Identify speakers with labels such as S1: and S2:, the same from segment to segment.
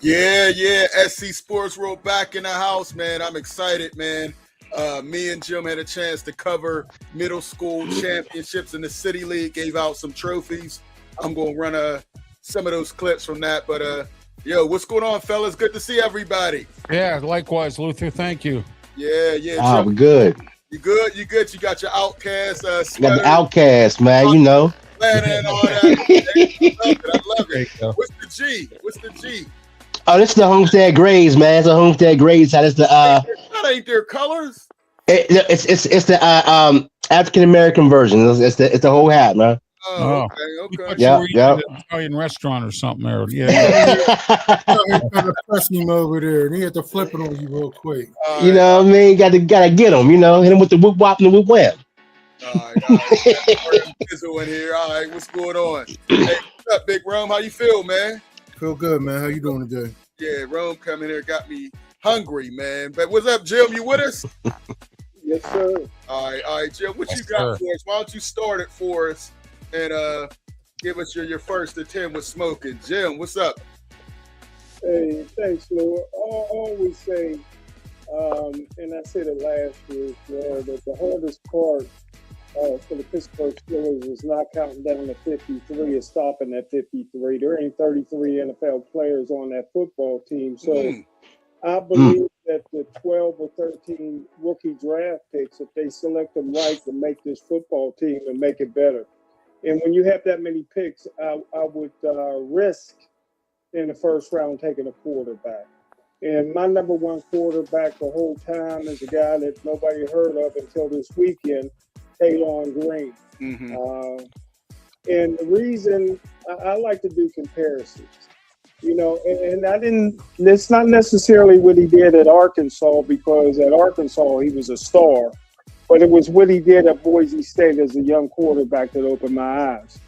S1: Yeah. SC Sports World back in the house, man. I'm excited, man. Me and Jim had a chance to cover middle school championships in the City League, gave out some trophies. I'm going to run some of those clips from that. But, yo, what's going on, fellas? Good to see everybody.
S2: Yeah, likewise, Luther. Thank you.
S1: Yeah.
S3: Oh,
S1: Jim,
S3: we're good.
S1: You good? You got your Outcast
S3: Got
S1: sweater,
S3: the Outcast, man. You know.
S1: and all that. I love it. What's the G?
S3: Oh, this is the Homestead Grays, man. It's the Homestead Grays. That's the
S1: That ain't their colors.
S3: it's the African American version. It's the whole hat, man.
S1: Oh,
S2: We
S1: okay.
S2: thought
S3: Yep,
S2: you were eating
S3: yep.
S2: at an Italian restaurant or something there. Yeah.
S4: Trying to press him over there, and he had to flip it on you real quick.
S3: You know what I mean? Gotta get him. You know, hit him with the whoop wop and the whoop wham.
S1: All right. Fizzle in here. All right, what's going on? Hey, what's up, Big Rome? How you feel, man?
S4: Feel good, man. How you doing today?
S1: Yeah, Rome coming here got me hungry, man. But what's up, Jim? You with us?
S5: Yes, sir.
S1: All right, Jim. What
S2: Yes,
S1: you got
S2: sir.
S1: for us? Why don't you start it for us and give us your first attempt with smoking, Jim? What's up?
S5: Hey, thanks, Lou. I always say, and I said it last year as well, that the hardest part for the Pittsburgh Steelers is not counting down to 53 or stopping at 53. There ain't 33 NFL players on that football team. So I believe that the 12 or 13 rookie draft picks, if they select them right, will make this football team and make it better. And when you have that many picks, I would risk in the first round taking a quarterback. And my number one quarterback the whole time is a guy that nobody heard of until this weekend, Taylon Green. And the reason I like to do comparisons, you know, and it's not necessarily what he did at Arkansas, because at Arkansas he was a star, but it was what he did at Boise State as a young quarterback that opened my eyes.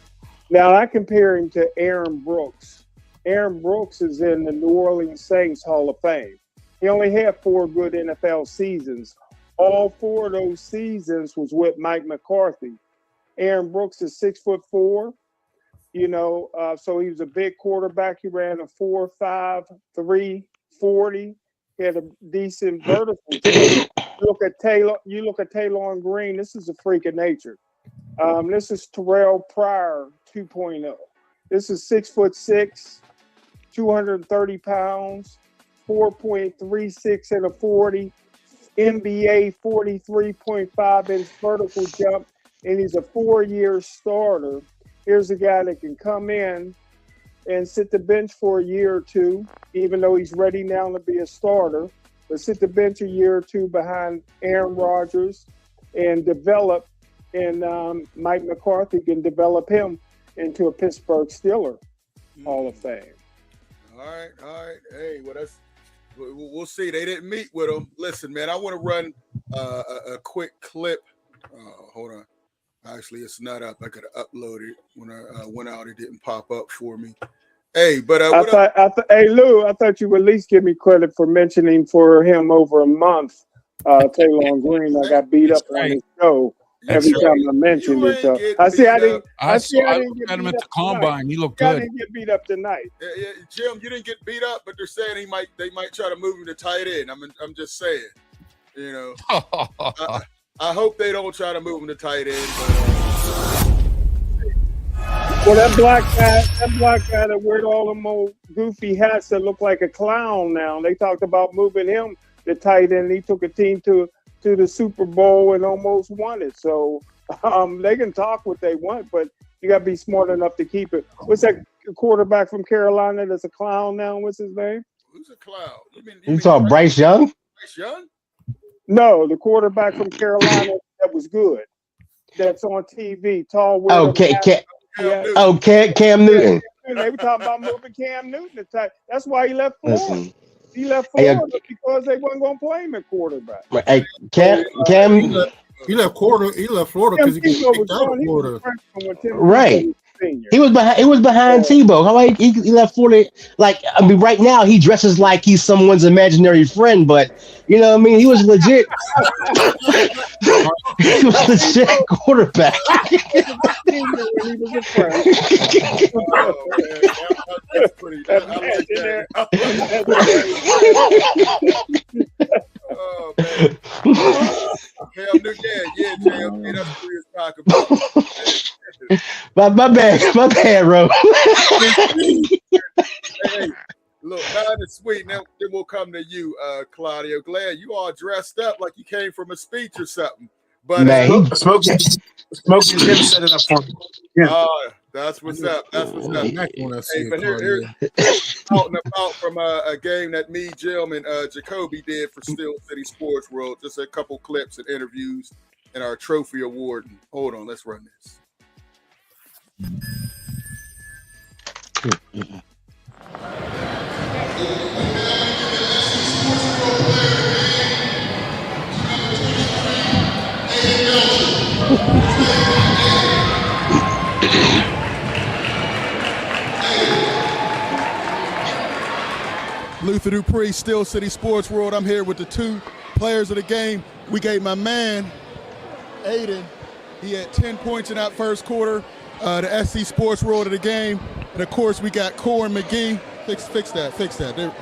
S5: Now I compare him to Aaron Brooks. Aaron Brooks is in the New Orleans Saints Hall of Fame. He only had 4 good NFL seasons. All 4 of those seasons was with Mike McCarthy. Aaron Brooks is 6'4", you know, so he was a big quarterback. He ran a 4.5, 3.40. He had a decent vertical. You look at Taylon Green. This is a freak of nature. This is Terrell Pryor 2.0. This is 6'6", 230 pounds, 4.36 in a 40. NBA 43.5-inch vertical jump, and he's a 4-year starter. Here's a guy that can come in and sit the bench for a year or two, even though he's ready now to be a starter, but sit the bench a year or two behind Aaron Rodgers and develop, and Mike McCarthy can develop him into a Pittsburgh Steeler Hall of Fame.
S1: All right. Hey, we'll see. They didn't meet with him. Listen, man, I want to run a quick clip. Hold on. Actually, it's not up. I could have uploaded it when I went out. It didn't pop up for me. Hey, but
S5: hey Lou, I thought you would at least give me credit for mentioning for him over a month. Taylon Green, I got beat up on his show every time I mentioned it. So I didn't
S2: got him at the combine. He looked
S5: I
S2: good.
S5: didn't get beat up tonight.
S1: Yeah, Jim, you didn't get beat up, but they're saying they might try to move him to tight end. I'm just saying, you know. I hope they don't try to move him to tight end.
S5: Well, that black guy that wears all them old goofy hats that look like a clown now. They talked about moving him to tight end. He took a team to the Super Bowl and almost won it. So they can talk what they want, but you got to be smart enough to keep it. What's that quarterback from Carolina that's a clown now? What's his name?
S1: Who's a clown?
S3: You talking Bryce Young?
S1: Bryce Young?
S5: No, the quarterback from Carolina that was good. That's on TV. Tall.
S3: Cam Newton.
S5: They were talking about moving Cam Newton. That's why he left Florida.
S3: Listen.
S5: He left Florida because they wasn't going to play him at quarterback.
S3: Hey, Cam.
S4: He left Florida because he got kicked out of Florida.
S3: Right.
S5: senior.
S3: He was behind Tebow. How he left 40? Like, I mean, right now he dresses like he's someone's imaginary friend, but you know what I mean? He was legit. He was legit quarterback.
S5: He was a friend.
S1: That's pretty. I like that. Oh man. Hell no, yeah, JLP, that's what we was talking about.
S3: my bad, bro.
S1: Hey, look, mine is sweet. Then we'll come to you, Claudio. Glad you all dressed up like you came from a speech or something. But
S3: Man,
S6: Smokey Jim set it up for me. Yeah.
S1: That's what's up. That's what's up.
S4: Next one I see
S1: Hey, but
S4: it,
S1: here's out and about from a game that me, Jim, and Jacoby did for Steel City Sports World. Just a couple clips and interviews and our trophy award. Hold on, let's run this. Luther Dupree, Steel City Sports World. I'm here with the two players of the game. We gave my man, Aiden, he had 10 points in that first quarter, the SC Sports World of the game. And of course, we got Corin McGee. Fix that.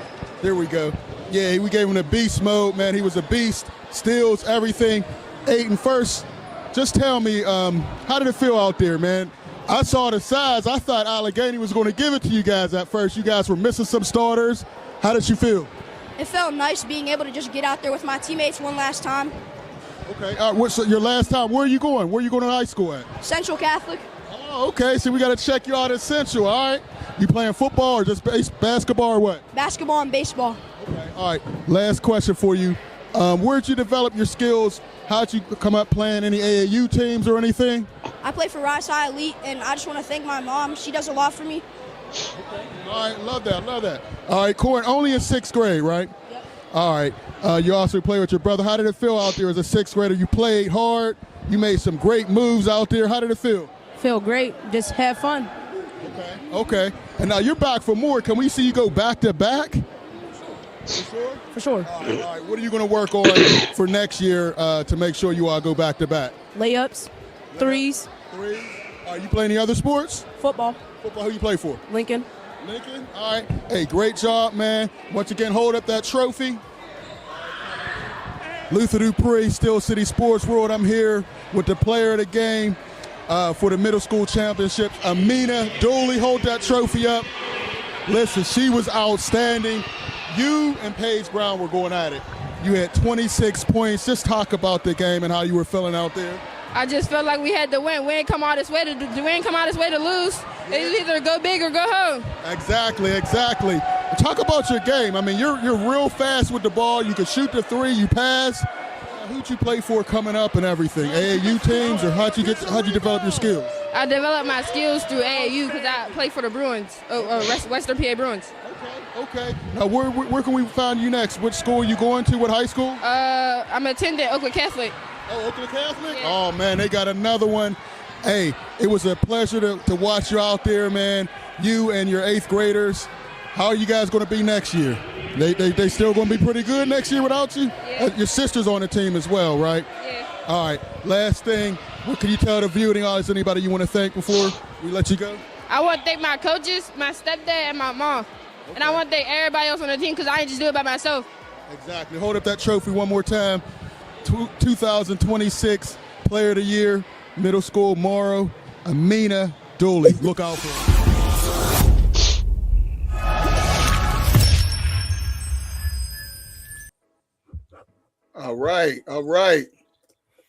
S1: There we go. Yeah, we gave him the beast mode, man. He was a beast, steals everything. Aiden, first, just tell me, how did it feel out there, man? I saw the size. I thought Allegheny was going to give it to you guys at first. You guys were missing some starters. How did you feel?
S7: It felt nice being able to just get out there with my teammates one last time.
S1: Okay. What's your last time? Where are you going? Where are you going to high school at?
S7: Central Catholic.
S1: Oh, okay. So we got to check you out at Central. All right. You playing football or just basketball or what?
S7: Basketball and baseball.
S1: Okay. All right. Last question for you. Where'd you develop your skills? How'd you come up playing any AAU teams or anything?
S7: I play for Rise High Elite, and I just want to thank my mom. She does a lot for me.
S1: Okay. All right. Love that. All right, Corin, only in 6th grade, right?
S7: Yep.
S1: All right. You also play with your brother. How did it feel out there as a 6th grader? You played hard. You made some great moves out there. How did it feel?
S8: Feel great. Just have fun.
S1: Okay. And now you're back for more. Can we see you go back to back?
S8: For sure.
S1: All right. What are you going to work on for next year to make sure you all go back to back?
S8: Layups, threes,
S1: Are you playing any other sports?
S8: football,
S1: Football, who you play for?
S8: Lincoln.
S1: Lincoln? All right. Hey, great job, man. Once again, hold up that trophy. Luther Dupree, Steel City Sports World. I'm here with the player of the game for the middle school championships, Amina Dooley. Hold that trophy up. Listen, she was outstanding. You and Paige Brown were going at it. You had 26 points. Just talk about the game and how you were feeling out there.
S8: I just felt like we had to win. We ain't come out this way to lose. It's either go big or go home.
S1: Exactly. Talk about your game. I mean, you're real fast with the ball. You can shoot the three. You pass. Who'd you play for coming up and everything? AAU teams, or how'd you develop your skills?
S8: I developed my skills through AAU because I played for the Bruins, Western PA Bruins.
S1: Okay. Now, where can we find you next? Which school are you going to? What high school?
S8: I'm attending Oakland Catholic.
S1: Oh, Oakland Catholic?
S8: Yeah.
S1: Oh, man, they got another one. Hey, it was a pleasure to watch you out there, man. You and your 8th graders. How are you guys going to be next year? They still going to be pretty good next year without you?
S8: Yeah.
S1: Your sister's on the team as well, right?
S8: Yeah.
S1: All right. Last thing, what can you tell the viewing audience? Anybody you want to thank before we let you go?
S8: I want to thank my coaches, my stepdad, and my mom. Okay. And I want to thank everybody else on the team because I didn't just do it by myself.
S1: Exactly. Hold up that trophy one more time. 2026 Player of the Year, Middle School Morrow, Amina Dooley. Look out for her. All right.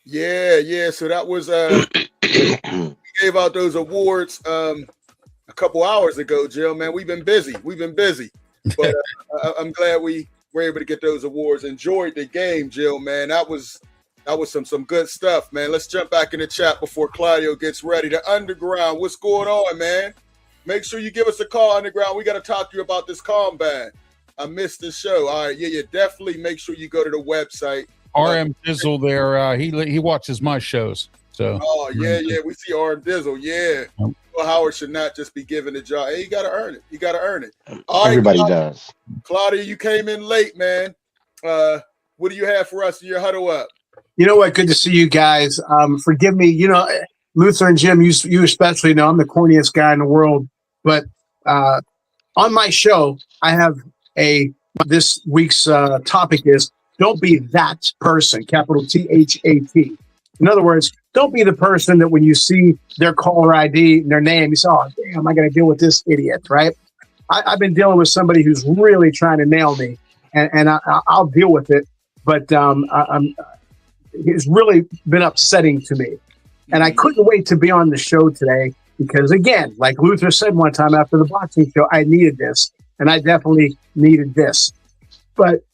S1: Yeah. So that was we gave out those awards a couple hours ago, Jill. Man, we've been busy, but I'm glad we were able to get those awards. Enjoyed the game, Jill. Man, that was some good stuff, man. Let's jump back in the chat before Claudio gets ready. The Underground, what's going on, man? Make sure you give us a call, Underground. We got to talk to you about this combine. I missed the show. All right, yeah. Definitely make sure you go to the website.
S2: RM Dizzle there. He watches my shows. So.
S1: Oh yeah. We see RM Dizzle. Yeah. Howard should not just be given a job. Hey, you got to earn it. You got to earn it. All right,
S3: Everybody does.
S1: Claudia, you came in late, man. What do you have for us in your huddle up?
S6: You know what? Good to see you guys. Forgive me. You know, Luther and Jim, you especially know I'm the corniest guy in the world. But on my show, I have this week's topic is don't be that person, capital THAT. In other words, don't be the person that when you see their caller ID and their name, you say, oh, damn, I got to deal with this idiot, right? I've been dealing with somebody who's really trying to nail me, and I'll deal with it. But it's really been upsetting to me. And I couldn't wait to be on the show today because, again, like Luther said one time after the boxing show, I needed this, and I definitely needed this. But,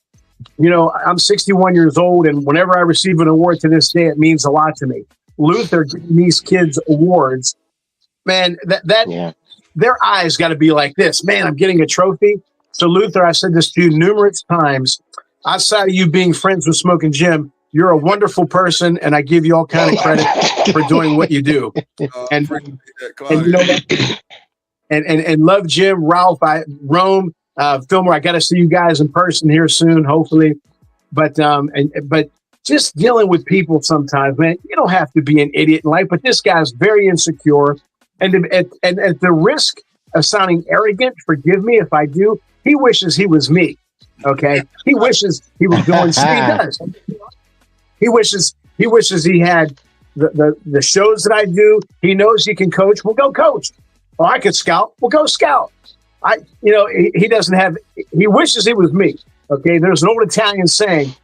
S6: you know, I'm 61 years old, and whenever I receive an award to this day, it means a lot to me. Luther giving these kids awards, man, their eyes got to be like this. Man, I'm getting a trophy. So, Luther, I said this to you numerous times. Outside of you being friends with Smoking Jim, you're a wonderful person, and I give you all kind of credit for doing what you do. And you know what? And love Jim, Ralph, Rome, Fillmore. I got to see you guys in person here soon, hopefully. But just dealing with people sometimes, man, you don't have to be an idiot in life. But this guy's very insecure, and at the risk of sounding arrogant, forgive me if I do. He wishes he was me. Okay, he wishes he was doing. He does. He wishes he had the shows that I do. He knows he can coach. We'll go coach. Oh, I could scout. We'll go scout. He doesn't have. He wishes he was me. Okay, there's an old Italian saying,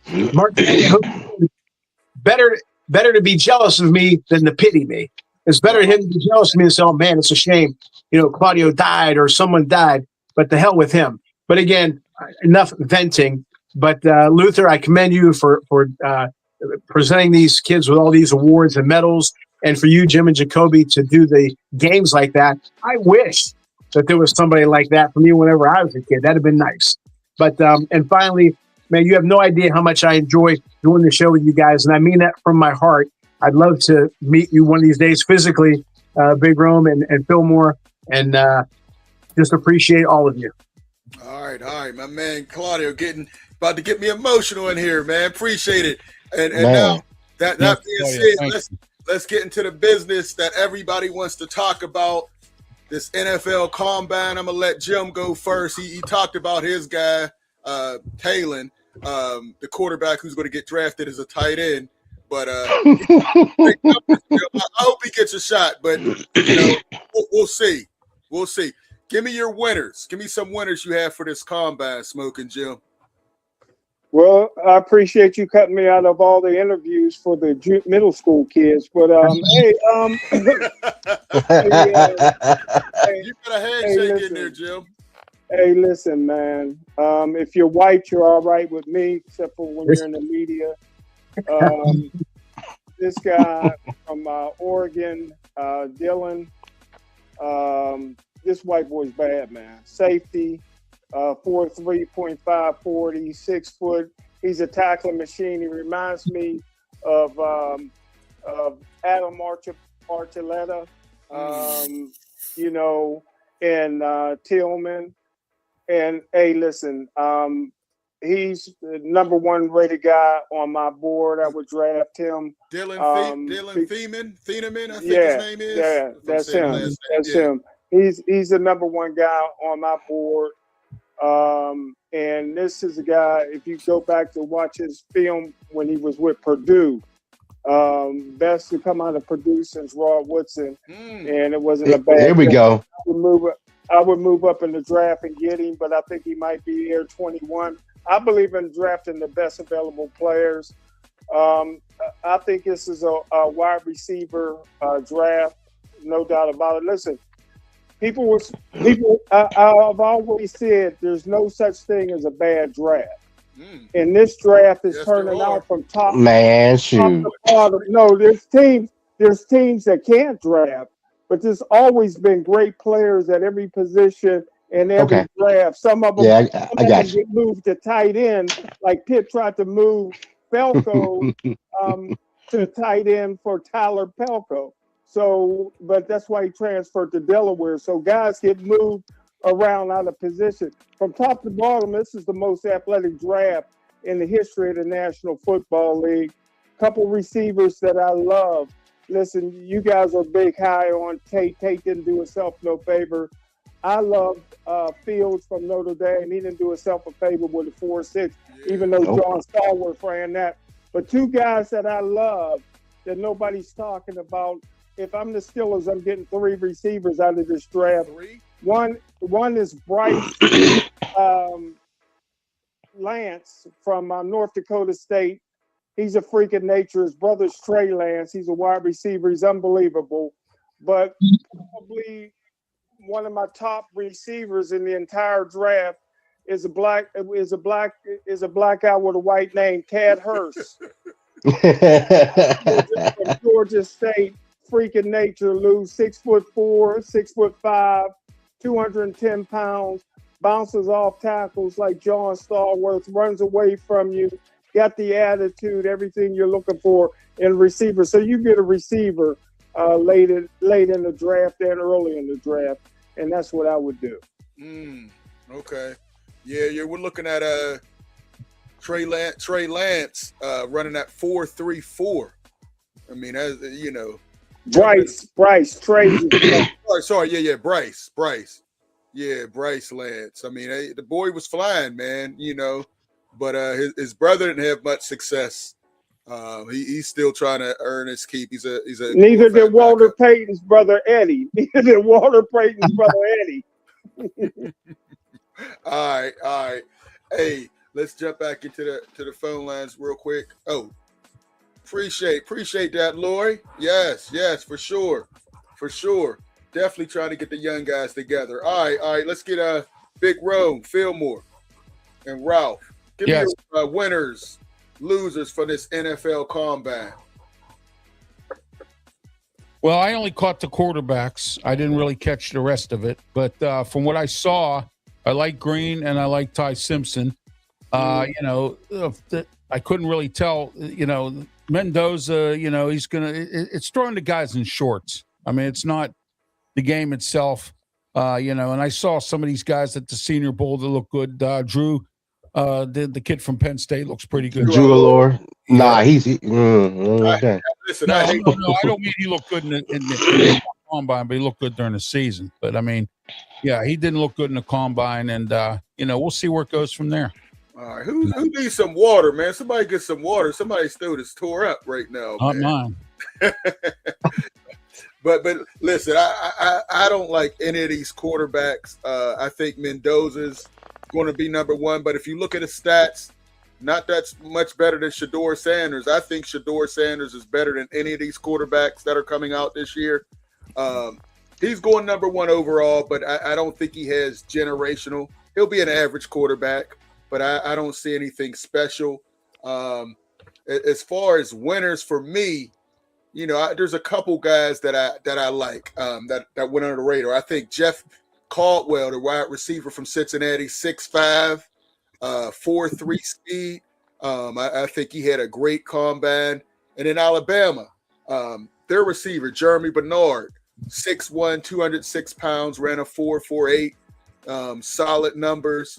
S6: better to be jealous of me than to pity me. It's better for him to be jealous of me and say, oh man, it's a shame. You know, Claudio died or someone died, but the hell with him. But again, enough venting. But Luther, I commend you for presenting these kids with all these awards and medals, and for you, Jim and Jacoby, to do the games like that. I wish that there was somebody like that for me whenever I was a kid. That'd have been nice. But and finally, man, you have no idea how much I enjoy doing the show with you guys, and I mean that from my heart. I'd love to meet you one of these days physically, Big Rome and Fillmore, and just appreciate all of you.
S1: All right, my man Claudio about to get me emotional in here, man. Appreciate it. And now that being said, let's get into the business that everybody wants to talk about. This NFL Combine. I'm gonna let Jim go first. He talked about his guy, Talon, the quarterback who's going to get drafted as a tight end. But I hope he gets a shot. But we'll see. We'll see. Give me your winners. Give me some winners you have for this Combine, Smoking Jim.
S5: Well, I appreciate you cutting me out of all the interviews for the middle school kids. But hey,
S1: you got a handshake in there, Jim.
S5: Hey, listen, man. If you're white, you're all right with me, except for when you're in the media. This guy from Oregon, Dylan. This white boy's bad, man. Safety. 4'3", 40, 6 foot. He's a tackling machine. He reminds me of Adam Archuleta, and Tillman. And hey, listen, he's the number one rated guy on my board. I would draft him.
S1: Dylan Thieneman, I think his name is.
S5: Yeah, that's him. That's him. He's the number one guy on my board. And this is a guy, if you go back to watch his film when he was with Purdue, best to come out of Purdue since Rod Woodson, and it wasn't a bad.
S3: There we go.
S5: I would move up in the draft and get him, but I think he might be here 21. I believe in drafting the best available players. I think this is a wide receiver draft, no doubt about it. Listen. I've always said there's no such thing as a bad draft. And this draft is turning out from top.
S3: Man, shoot.
S5: Top to bottom. No, there's teams that can't draft, but there's always been great players at every position in every draft. Some of them, I got you. Get moved to tight end, like Pitt tried to move Pelco to tight end for Tyler Pelco. So, but that's why he transferred to Delaware. So guys get moved around out of position. From top to bottom, this is the most athletic draft in the history of the National Football League. Couple receivers that I love. Listen, you guys are big high on Tate. Tate didn't do himself no favor. I love Fields from Notre Dame. He didn't do himself a favor with a 4.6, even though John Stallworth ran that. But two guys that I love that nobody's talking about. If I'm the Steelers, I'm getting 3 receivers out of this draft. One is Bryce Lance from North Dakota State. He's a freak of nature. His brother's Trey Lance. He's a wide receiver. He's unbelievable. But probably one of my top receivers in the entire draft is a black guy with a white name, Cad Hurst. From Georgia State. Freak of nature, Lou. 6'4", 6'5", 210 pounds, bounces off tackles like John Stallworth, runs away from you, got the attitude, everything you're looking for in a receiver. So you get a receiver late in the draft and early in the draft, and that's what I would do.
S1: Okay. Yeah, we're looking at Trey Lance running at 4.34. I mean, as you know.
S5: Bryce, Trey.
S1: Sorry, Bryce. Yeah, Bryce Lance. I mean, the boy was flying, man, you know, but his brother didn't have much success. He's still trying to earn his keep. He's a
S5: Neither did Walter Payton's brother Eddie. Neither did Walter Payton's brother Eddie.
S1: All right. Hey, let's jump back into the phone lines real quick. Oh, appreciate that, Lori. Yes, for sure. Definitely trying to get the young guys together. All right. Let's get Big Rome, Fillmore, and Ralph. Give me your winners, losers for this NFL Combine.
S2: Well, I only caught the quarterbacks. I didn't really catch the rest of it. But from what I saw, I like Green and I like Ty Simpson. I couldn't really tell, Mendoza, it's throwing the guys in shorts. I mean, it's not the game itself, and I saw some of these guys at the Senior Bowl that look good. Drew, the kid from Penn State looks pretty good.
S3: Drew Allure. Nah, okay.
S2: Listen, no, I don't mean he looked good in the Combine, but he looked good during the season. But, I mean, yeah, he didn't look good in the Combine, and, we'll see where it goes from there.
S1: All right, who needs some water, man? Somebody get some water. Somebody's throat is tore up right now.
S2: Not mine.
S1: But listen, I don't like any of these quarterbacks. I think Mendoza's going to be number one. But if you look at his stats, not that much better than Shedeur Sanders. I think Shedeur Sanders is better than any of these quarterbacks that are coming out this year. He's going number one overall, but I don't think he has generational. He'll be an average quarterback, but I don't see anything special. As far as winners for me, there's a couple guys that I like that went under the radar. I think Jeff Caldwell, the wide receiver from Cincinnati, 6'5", 4.3 speed. I think he had a great combine. And in Alabama, their receiver, Jeremy Bernard, 6'1", 206 pounds, ran a 4.48. Solid numbers.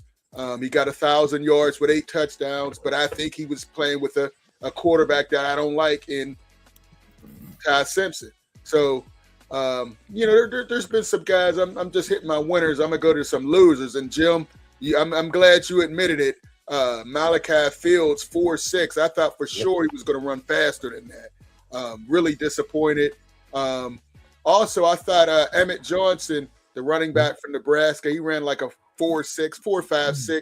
S1: He got 1,000 yards with 8 touchdowns, but I think he was playing with a quarterback that I don't like in Ty Simpson. So, there's been some guys. I'm just hitting my winners. I'm gonna go to some losers. And Jim, I'm glad you admitted it. Malachi Fields, 4.6. I thought for sure he was going to run faster than that. Really disappointed. Also, I thought Emmett Johnson, the running back from Nebraska, he ran like a 4.5.6.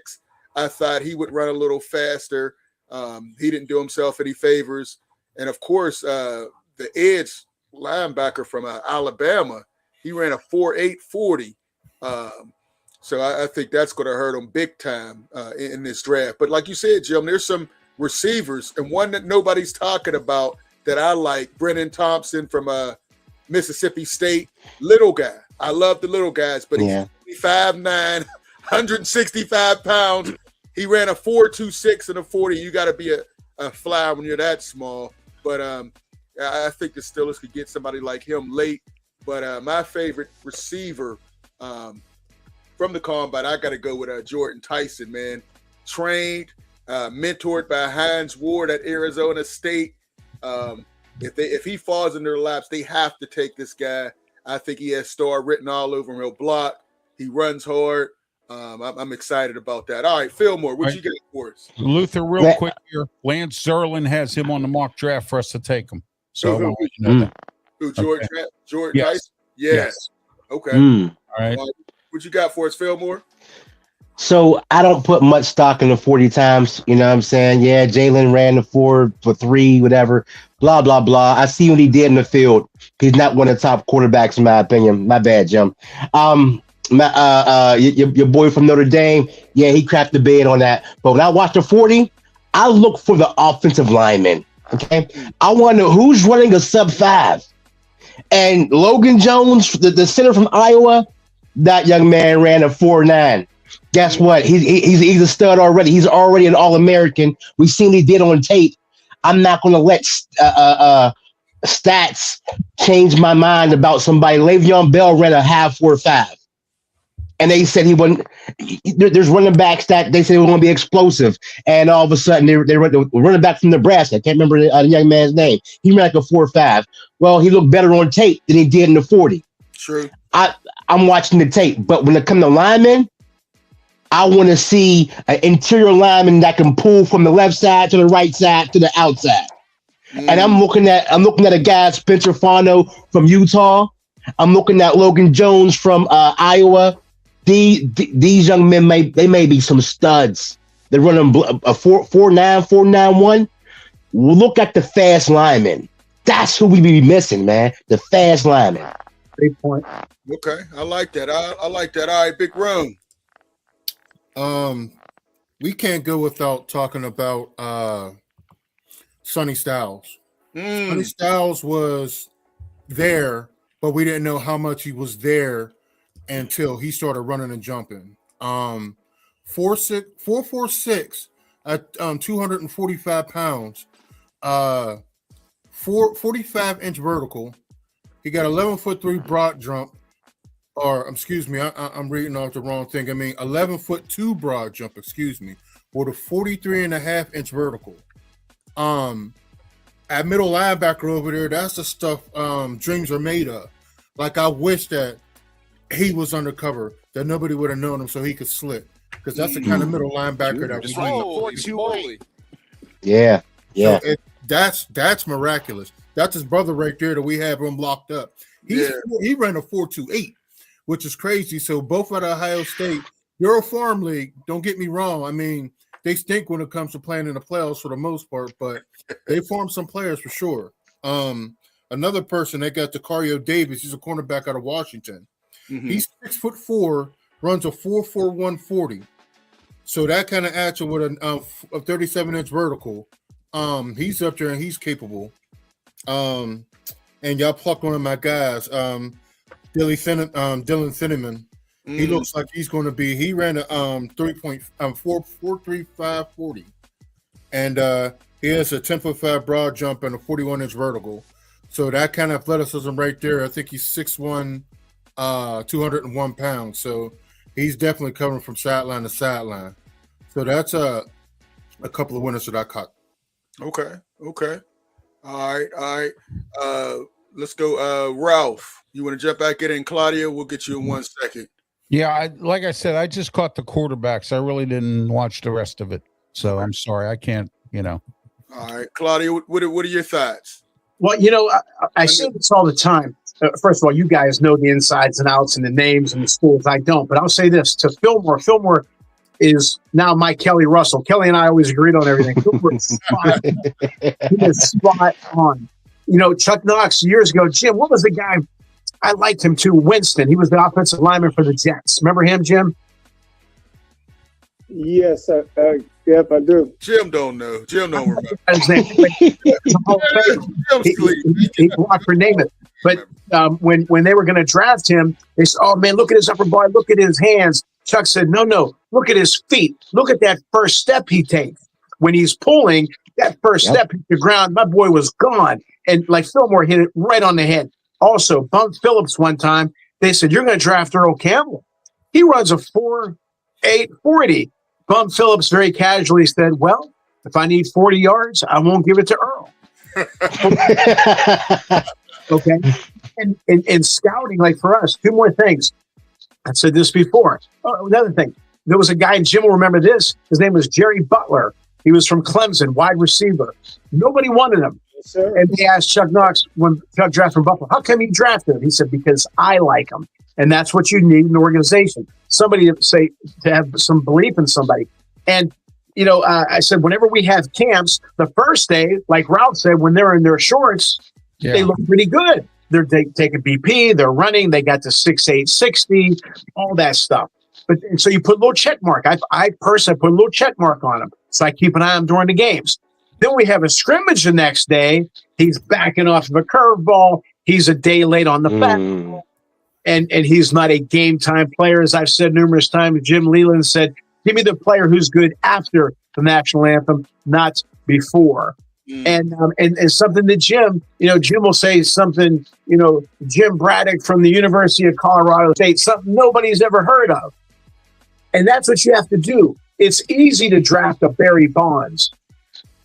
S1: I thought he would run a little faster. He didn't do himself any favors. And of course, the edge linebacker from Alabama, he ran a 4.840. So I think that's going to hurt him big time in this draft. But like you said, Jim, there's some receivers, and one that nobody's talking about that I like, Brennan Thompson from Mississippi State. Little guy. I love the little guys, but he's 5'9", 165 pounds. He ran a 4.26 and a 40. You got to be a fly when you're that small. But I think the Steelers could get somebody like him late. But my favorite receiver from the combine, I got to go with Jordan Tyson, man. Trained, mentored by Hines Ward at Arizona State. If he falls in their laps, they have to take this guy. I think he has star written all over him. He'll block. He runs hard. I'm excited about that. All right, Fillmore, what you got for us?
S2: Luther, real quick here. Lance Zerlin has him on the mock draft for us to take him. So I want to let you know that.
S1: Who, Jordan
S2: Yes.
S1: Tyson? Yes. Okay.
S2: All right.
S1: What you got for us, Fillmore?
S3: So I don't put much stock in the 40 times. You know what I'm saying? Yeah, Jalen ran the 4 for 3, whatever, blah, blah, blah. I see what he did in the field. He's not one of the top quarterbacks, in my opinion. My bad, Jim. Your boy from Notre Dame, yeah, he crapped the bed on that. But when I watch the 40, I look for the offensive lineman. Okay. I want to know who's running a sub-5. And Logan Jones, the center from Iowa, that young man ran a 4.9. Guess what? He's a stud already. He's already an All-American. We've seen what he did on tape. I'm not going to let stats change my mind about somebody. Le'Veon Bell ran a half 4.5. And they said he wasn't. There's running backs that they said were going to be explosive, and all of a sudden they run the running back from Nebraska. I can't remember the young man's name. He ran like a 4.5. Well, he looked better on tape than he did in the 40.
S1: True.
S3: I'm watching the tape, but when it comes to linemen, I want to see an interior lineman that can pull from the left side to the right side to the outside. And I'm looking at a guy, Spencer Fano from Utah. I'm looking at Logan Jones from Iowa. These young men may be some studs. They're running a 4.9, 4.91. Look at the fast linemen. That's who we be missing, man. The fast linemen.
S6: Great point.
S1: Okay, I like that. I like that. All right, Big Rome.
S4: We can't go without talking about Sonny Styles. Sonny Styles was there, but we didn't know how much he was there until he started running and jumping. 4.46 at 245 pounds, 45-inch vertical. He got 11'3" broad jump, or excuse me, I'm reading off the wrong thing. I mean 11'2" broad jump, excuse me, with a 43.5-inch vertical. At middle linebacker over there, that's the stuff dreams are made of. Like, I wish that he was undercover, that nobody would have known him so he could slip, because that's the kind of middle linebacker that we need.
S3: Yeah.
S4: So that's miraculous. That's his brother right there that we have him locked up. He ran a 4.28, which is crazy. So both at Ohio State, they're a farm league. Don't get me wrong. I mean, they stink when it comes to playing in the playoffs for the most part, but they form some players for sure. Another person, they got Decario Davis. He's a cornerback out of Washington. He's 6'4", runs a 4.41 40. So that kind of adds with a 37-inch vertical. He's up there and he's capable. And y'all plucked one of my guys, Dylan Cinnamon. He looks like he's going to be. He ran a 4.35 40, and he has a 10'5" broad jump and a 41-inch vertical. So that kind of athleticism right there. I think he's 6'1", 201 pounds. So he's definitely covering from sideline to sideline. So that's a couple of winners that I caught.
S1: Okay. All right. Let's go. Ralph, you want to jump back in? And Claudia, we'll get you in 1 second.
S2: Yeah, like I said, I just caught the quarterbacks. I really didn't watch the rest of it. So I'm sorry. I can't,
S1: All right. Claudia, what are your thoughts?
S6: Well, I say this all the time. First of all, you guys know the insides and outs and the names and the schools. I don't. But I'll say this to Fillmore. Fillmore is now my Kelly Russell. Kelly and I always agreed on everything. Fillmore is spot on. He is spot on. Chuck Knox years ago, Jim, what was the guy? I liked him too. Winston. He was the offensive lineman for the Jets. Remember him, Jim?
S5: Yes, yep, I do.
S1: Jim don't know. Jim don't remember.
S6: His name. He blocked for name it. But when they were going to draft him, they said, "Oh man, look at his upper body, look at his hands." Chuck said, "No, look at his feet. Look at that first step he takes. When he's pulling, that first step hit the ground, my boy was gone. And like Fillmore hit it right on the head. Also, Bunk Phillips one time, they said, you're going to draft Earl Campbell. He runs a 4.8 40. Bunk Phillips very casually said, well, if I need 40 yards, I won't give it to Earl. Okay. And in scouting, like for us, two more things. I said this before. Oh, another thing. There was a guy, and Jim will remember this. His name was Jerry Butler. He was from Clemson, wide receiver. Nobody wanted him.
S5: Yes, sir.
S6: And they asked Chuck Knox when Chuck drafted Buffalo, how come you drafted him? He said, because I like him. And that's what you need in an organization. Somebody to have some belief in somebody. And, you know, I said, whenever we have camps, the first day, like Ralph said, when they're in their shorts, they look pretty good. They're taking BP, they're running, they got to 6'8", 60, all that stuff. But so you put a little check mark. I personally put a little check mark on him. So I keep an eye on him during the games. Then we have a scrimmage the next day. He's backing off of a curveball. He's a day late on the fastball. And he's not a game time player, as I've said numerous times. Jim Leland said, give me the player who's good after the national anthem, not before. And something that Jim will say something, Jim Braddock from the University of Colorado State, something nobody's ever heard of. And that's what you have to do. It's easy to draft a Barry Bonds,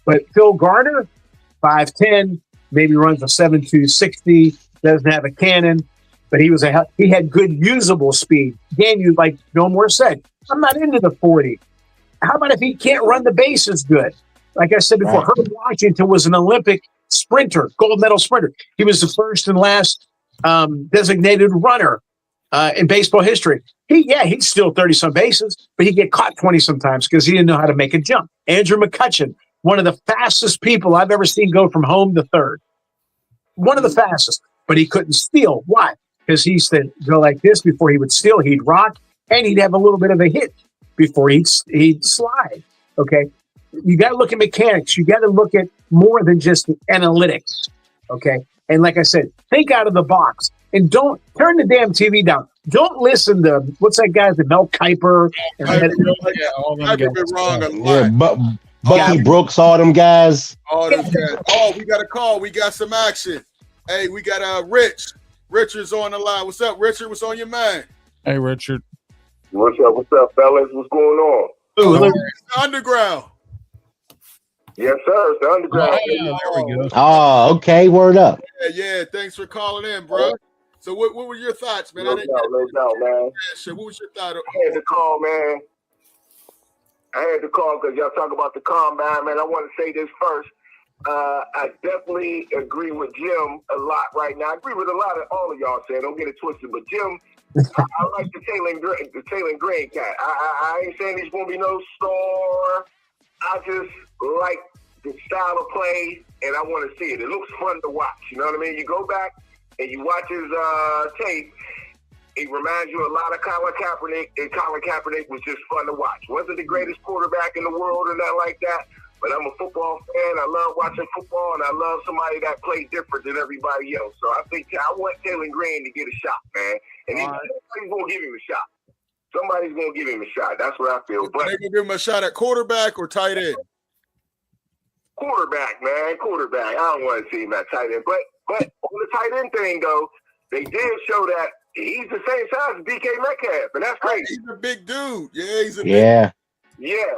S6: but Phil Garner, 5'10", maybe runs a 7'2", 60, doesn't have a cannon, but he had good usable speed. Again, like Fillmore said, I'm not into the 40. How about if he can't run the bases good? Like I said before, Herb Washington was an Olympic sprinter, gold medal sprinter. He was the first and last designated runner in baseball history. He'd steal 30-some bases, but he'd get caught 20 sometimes because he didn't know how to make a jump. Andrew McCutcheon, one of the fastest people I've ever seen go from home to third. One of the fastest, but he couldn't steal. Why? Because he said go like this before he would steal. He'd rock, and he'd have a little bit of a hit before he'd slide. Okay? You got to look at mechanics. You got to look at more than just the analytics. Okay? And like I said, think out of the box. And don't turn the damn TV down. Don't listen to, what's that guy, the Mel Kiper?
S1: I could be wrong a lot.
S3: Bucky Brooks, all them guys.
S1: All them guys. Oh, we got a call. We got some action. Hey, we got Rich. Richard's on the line. What's up, Richard? What's on your mind?
S2: Hey, Richard.
S9: What's up, fellas? What's going on?
S1: It's the Underground.
S9: Yes, sir. It's the Underground.
S2: There we go.
S3: Oh, okay. Word up.
S1: Yeah. Thanks for calling in, bro. So what were your thoughts, man?
S9: No doubt, man.
S1: What was your thought?
S9: I had to call, man. Because y'all talk about the combine, man. I want to say this first. I definitely agree with Jim a lot right now. I agree with a lot of all of y'all saying. Don't get it twisted, but Jim, I like the Taylor Green cat. I ain't saying he's gonna be no star. I just like the style of play, and I want to see it. It looks fun to watch. You know what I mean? You go back and you watch his tape. It reminds you a lot of Colin Kaepernick, and Colin Kaepernick was just fun to watch. Wasn't the greatest quarterback in the world or nothing like that, but I'm a football fan. I love watching football, and I love somebody that plays different than everybody else. So I think I want Taylor Green to get a shot, man. And somebody's going to give him a shot. Somebody's going to give him a shot. That's what I feel. But
S1: they going to give him a shot at quarterback or tight end?
S9: Quarterback, man. Quarterback. I don't want to see him at tight end. But on the tight end thing, though, they did show that he's the same size as DK Metcalf, and that's crazy.
S1: He's a big dude. Yeah, he's a big
S9: dude. Yeah.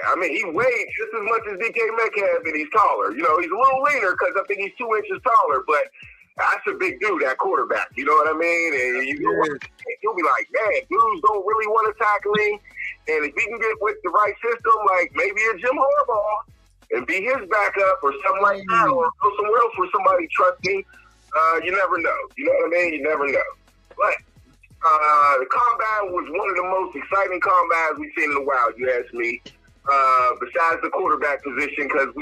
S9: I mean, he weighs just as much as DK Metcalf, and he's taller. You know, he's a little leaner because I think he's 2 inches taller, but that's a big dude, that quarterback. You know what I mean? And you'll be like, man, dudes don't really want to tackle him. And if he can get with the right system, like maybe a Jim Harbaugh, and be his backup or something like that, or go somewhere else where somebody trusts him, you never know. You know what I mean? You never know. But the combine was one of the most exciting combines we've seen in a while, you ask me, besides the quarterback position, because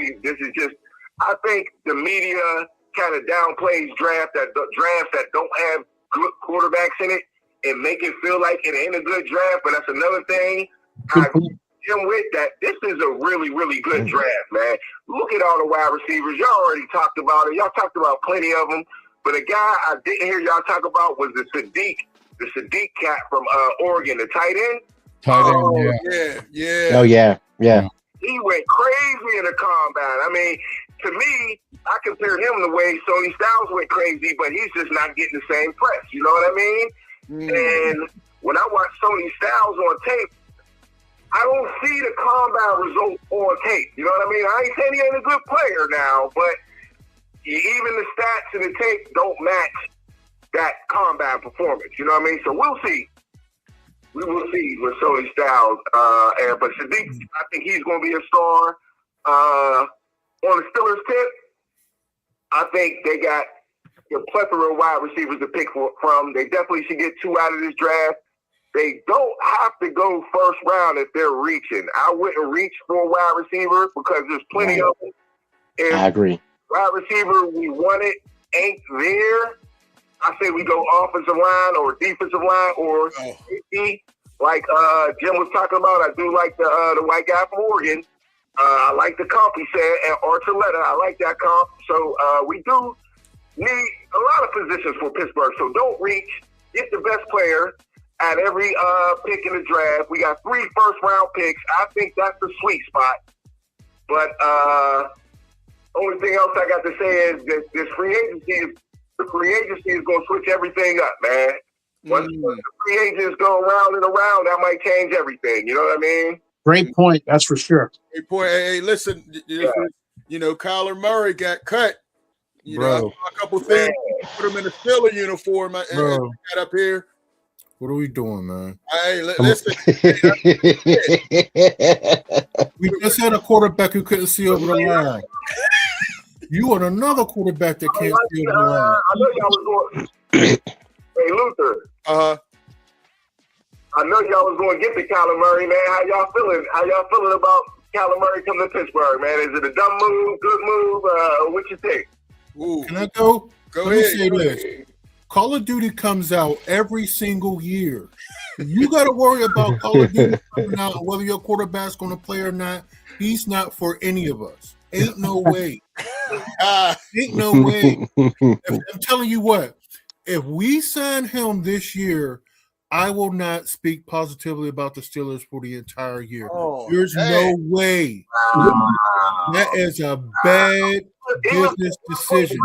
S9: I think the media kind of downplays drafts that don't have good quarterbacks in it and make it feel like it ain't a good draft, but that's another thing. Jim with that, this is a really, really good draft, man. Look at all the wide receivers. Y'all already talked about it. Y'all talked about plenty of them. But a guy I didn't hear y'all talk about was the Sadiq cat from Oregon, the tight end.
S1: Yeah.
S3: Oh, yeah.
S9: He went crazy in the combine. I mean, to me, I compared him the way Sonny Styles went crazy, but he's just not getting the same press. You know what I mean? And when I watch Sonny Styles on tape, I don't see the combat result on tape. You know what I mean? I ain't saying he ain't a good player now, but even the stats in the tape don't match that combat performance. You know what I mean? So we'll see. We will see with Sonny Styles. But Sadiq, I think he's going to be a star. On the Steelers tip, I think they got a plethora of wide receivers to pick from. They definitely should get 2 out of this draft. They don't have to go first round if they're reaching. I wouldn't reach for a wide receiver because there's plenty of them. If
S3: I agree.
S9: Wide receiver we wanted ain't there, I say we go offensive line or defensive line or safety. Like Jim was talking about, I do like the white guy from Oregon. I like the comp he said, and Archuleta. I like that comp. So we do need a lot of positions for Pittsburgh. So don't reach. Get the best player at every pick in the draft. We got 3 first-round picks. I think that's the sweet spot. But only thing else I got to say is that the free agency is going to switch everything up, man. Once the free agents go around and around, that might change everything. You know what I mean?
S6: Great point. That's for sure.
S1: Great point. Hey, listen, you know, Kyler Murray got cut. You know, I saw a couple things. Put him in a Steeler uniform and got up here.
S4: What are we doing, man?
S1: Hey, listen.
S4: We just had a quarterback who couldn't see over the line. You want another quarterback that can't see over the line.
S9: I know y'all was going. Hey, Luther. I know y'all was going to get the Kyler Murray, man. How y'all feeling? How y'all feeling about Kyler Murray coming to Pittsburgh, man? Is it a dumb move, good move? What you think?
S1: Ooh.
S4: Can I go?
S1: Go
S4: Let
S1: ahead.
S4: me say this. Call of Duty comes out every single year. You got to worry about Call of Duty coming out, whether your quarterback's going to play or not. He's not for any of us. Ain't no way. Ain't no way. I'm telling you what. If we sign him this year, I will not speak positively about the Steelers for the entire year. There's no way. That is a bad business decision.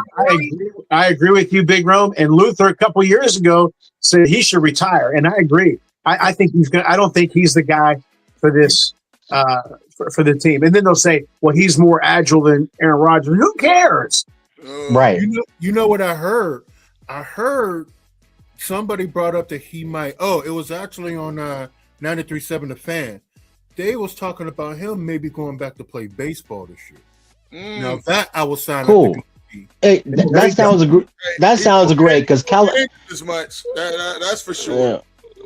S6: I agree with you, Big Rome. And Luther a couple years ago said he should retire, and I agree. I think he's going. I don't think he's the guy for this for the team. And then they'll say, "Well, he's more agile than Aaron Rodgers." Who cares?
S3: Right.
S4: You know what I heard? I heard somebody brought up that he might. Oh, it was actually on 93.7 The Fan. They was talking about him maybe going back to play baseball this year. Now that I will sign
S3: cool.
S4: up.
S3: Hey, that sounds great because
S1: as much. That's for sure.
S3: Yeah.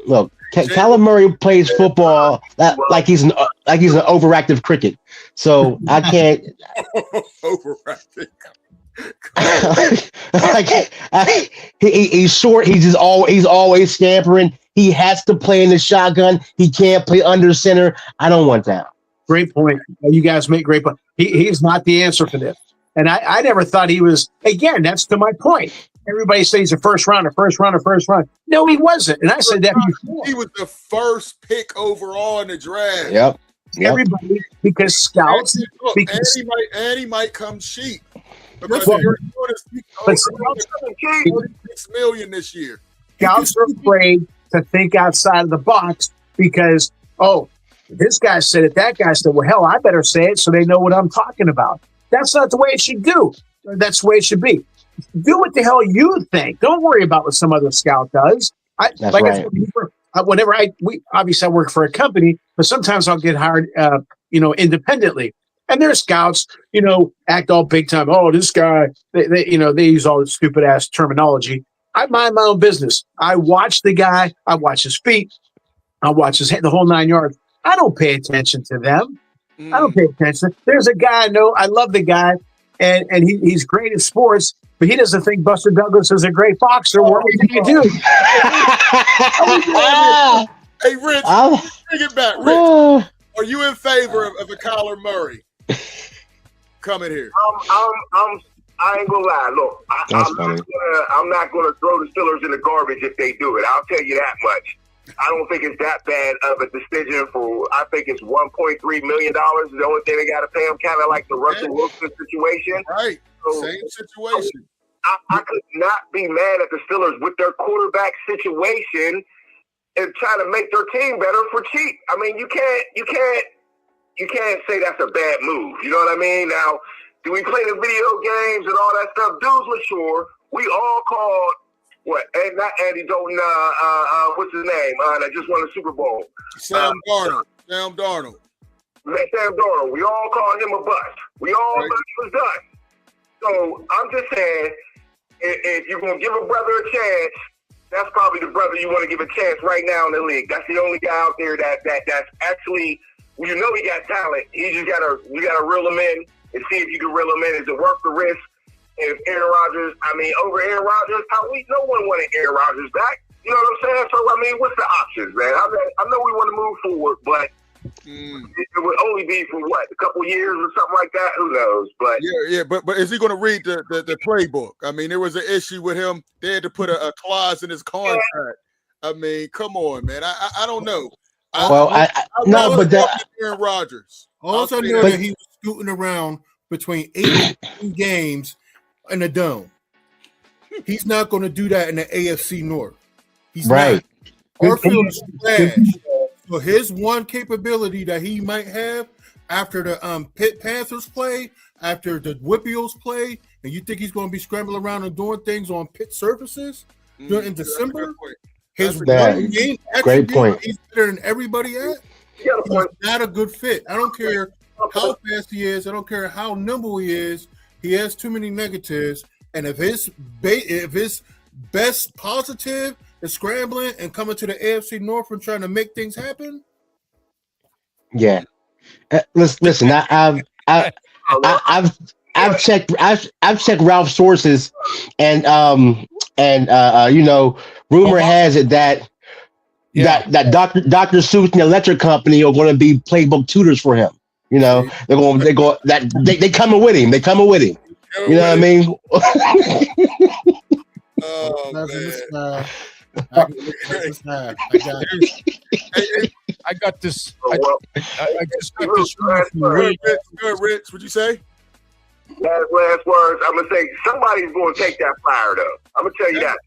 S3: Look, Kyler Murray plays football like he's an overactive cricket. So I can't
S1: overactive.
S3: He's short. He's always scampering. He has to play in the shotgun. He can't play under center. I don't want that.
S6: Great point. You guys make great point. He's not the answer for this. And I never thought he was. Again, that's to my point. Everybody says he's a first rounder. No, he wasn't. And I said that before.
S1: He was the first pick overall in the draft.
S3: Yep.
S6: Everybody, because scouts.
S1: And he might come cheap. Because
S6: Well,
S1: you're
S6: but
S1: $6 million this year.
S6: Scouts are afraid to think outside of the box because, this guy said it, that guy said, well, hell, I better say it so they know what I'm talking about. That's not the way it should do. That's the way it should be. Do what the hell you think. Don't worry about what some other scout does.
S3: That's right.
S6: Whenever I work for a company, but sometimes I'll get hired, independently. And their scouts, act all big time. Oh, this guy, they use all this stupid ass terminology. I mind my own business. I watch the guy. I watch his feet. I watch his head, the whole 9 yards. I don't pay attention to them. I don't pay attention. There's a guy I know. I love the guy, and he's great at sports, but he doesn't think Buster Douglas is a great boxer. What are you do?
S1: Hey, Rich, bring it back, Rich. Are you in favor of a Kyler Murray coming here?
S9: I ain't gonna lie. Look, I'm not gonna throw the Steelers in the garbage if they do it. I'll tell you that much. I don't think it's that bad of a decision for. I think it's $1.3 million. Is the only thing they got to pay him, kind of like the Russell Wilson situation.
S1: Right.
S9: So,
S1: Same situation.
S9: I could not be mad at the Steelers with their quarterback situation and trying to make their team better for cheap. I mean, you can't say that's a bad move. You know what I mean? Now, do we play the video games and all that stuff? Dudes were sure. We all called what? And not Andy Dalton. What's his name? That just won the Super Bowl.
S1: Sam Darnold. Sam Darnold.
S9: Sam Darnold. We all called him a bust. We all thought he was done. So I'm just saying, if you're gonna give a brother a chance, that's probably the brother you want to give a chance right now in the league. That's the only guy out there that's actually, you know, he got talent. You gotta reel him in and see if you can reel him in. Is it worth the risk? If Aaron Rodgers, over Aaron Rodgers, no one wanted Aaron Rodgers back. You know what I'm saying? So, I mean, what's the options, man? I know we want to move forward, but it would only be for what, a couple years or something like that? Who knows? But
S1: but is he going to read the playbook? I mean, there was an issue with him. They had to put a clause in his contract. I mean, come on, man. I don't know. Aaron Rodgers.
S4: Also know that he was scooting around between 8 and 10 games in the dome. He's not going to do that in the AFC North. He's right. Our field is trash. So his one capability that he might have after the Pitt Panthers play, after the Whippeals play, and you think he's going to be scrambling around and doing things on pit surfaces in December? His one game attribute he's better than everybody at. He's not a good fit. I don't care how fast he is. I don't care how nimble he is. He has too many negatives. And if his best positive is scrambling and coming to the AFC North and trying to make things happen.
S3: Yeah. Listen. I've checked Ralph's sources, and you know, rumor has it that Dr. Seuss and the Electric Company are going to be playbook tutors for him. You know, they coming with him. They coming with him. You know what I mean?
S1: Oh, man.
S2: I got this.
S1: I just got this. Good, Rich. What'd you say?
S9: Last words. I'm gonna say somebody's going to take that flyer, though. I'm gonna tell you that.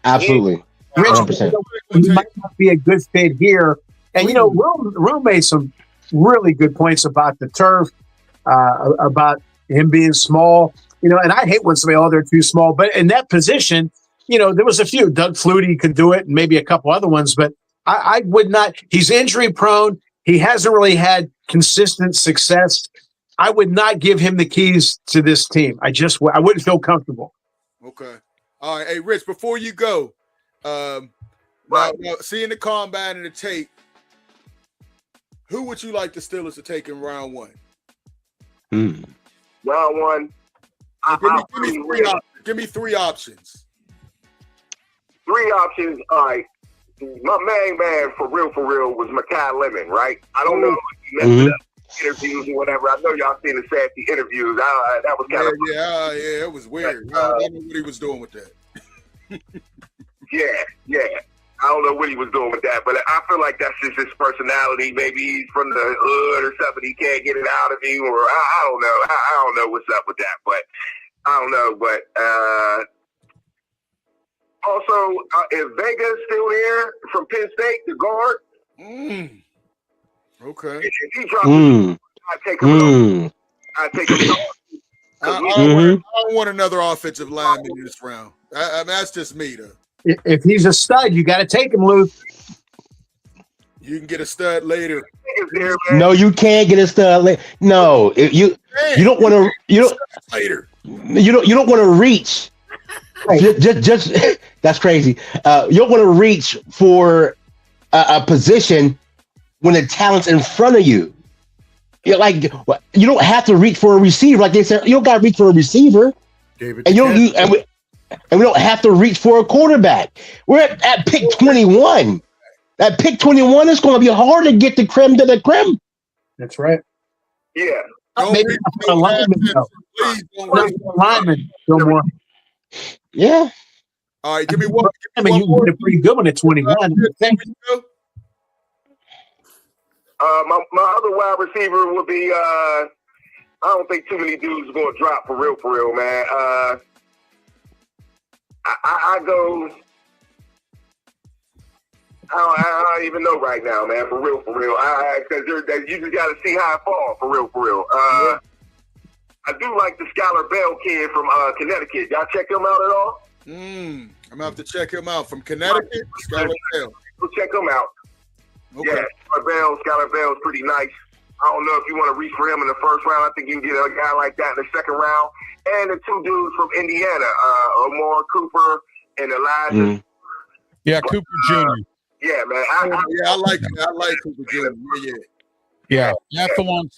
S3: Absolutely. 100%.
S6: He might not be a good fit here. And you know, Rome made some really good points about the turf, about him being small. You know, and I hate when somebody, they're too small. But in that position, you know, there was a few. Doug Flutie could do it, and maybe a couple other ones. But I would not. He's injury prone. He hasn't really had consistent success. I would not give him the keys to this team. I wouldn't feel comfortable.
S1: Okay. All right. Hey, Rich, before you go, now, seeing the combine and the tape, who would you like the Steelers to take in round one?
S9: Round one.
S1: Give me three options.
S9: 3 options. All right. My main man, for real, was Mekhi Lemon, right? I don't know if he messed it up interviews or whatever. I know y'all seen the sassy interviews. That was kind of
S1: it was weird. I don't know what he was doing with that.
S9: Yeah. I don't know what he was doing with that, but I feel like that's just his personality. Maybe he's from the hood or something. He can't get it out of him, or I don't know. I don't know what's up with that, but I don't know. But also, is Vega still here from Penn State, the guard?
S1: Okay.
S9: If he drops it, I take him. I take him.
S1: I don't want another offensive lineman in this round. I mean, that's just me, though.
S6: If he's a stud, you got to take him, Luke.
S1: You can get a stud later.
S3: No, you can't get a stud later. No, you don't want to. You don't
S1: later.
S3: You don't want to reach. Just that's crazy. You don't want to reach for a position when the talent's in front of you. You're like, you don't have to reach for a receiver. Like they said, you don't got to reach for a receiver. And we don't have to reach for a quarterback. We're at pick 21. At pick 21, it's going to be hard to get the creme de la creme.
S6: That's right.
S9: Yeah.
S6: Maybe a lineman, though. Lineman, no more.
S3: Yeah.
S1: All right, give me one.
S6: I mean, you did a pretty good one at 21. Thank you.
S9: My other wide receiver would be. I don't think too many dudes are going to drop for real, man. I go. I don't even know right now, man. For real. Because you just got to see how it falls. For real. I do like the Skylar Bell kid from Connecticut. Y'all check him out at all?
S1: I'm gonna have to check him out from Connecticut. Skylar Bell.
S9: Go check him out.
S1: Okay.
S9: Yeah, Skylar Bell's pretty nice. I don't know if you want to reach for him in the first round. I think you can get a guy like that in the second round. And the two dudes from Indiana, Amari Cooper and Elijah.
S2: Yeah, Cooper Jr.
S9: Yeah, man.
S1: I like Cooper Jr.
S2: Yeah. Athlon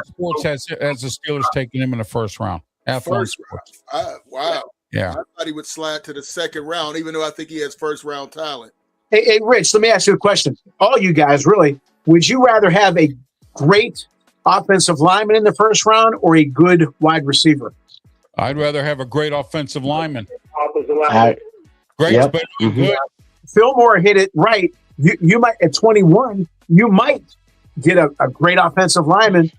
S2: Sports has the Steelers taking him in the first round. Athlon Sports.
S1: Wow.
S2: Yeah.
S1: I thought he would slide to the second round, even though I think he has first round talent.
S6: Hey, Rich, let me ask you a question. All you guys, really, would you rather have a great offensive lineman in the first round or a good wide receiver?
S2: I'd rather have a great offensive lineman. Great,
S3: Yep.
S2: but good.
S6: Fillmore hit it right. You might, at 21, you might get a great offensive lineman.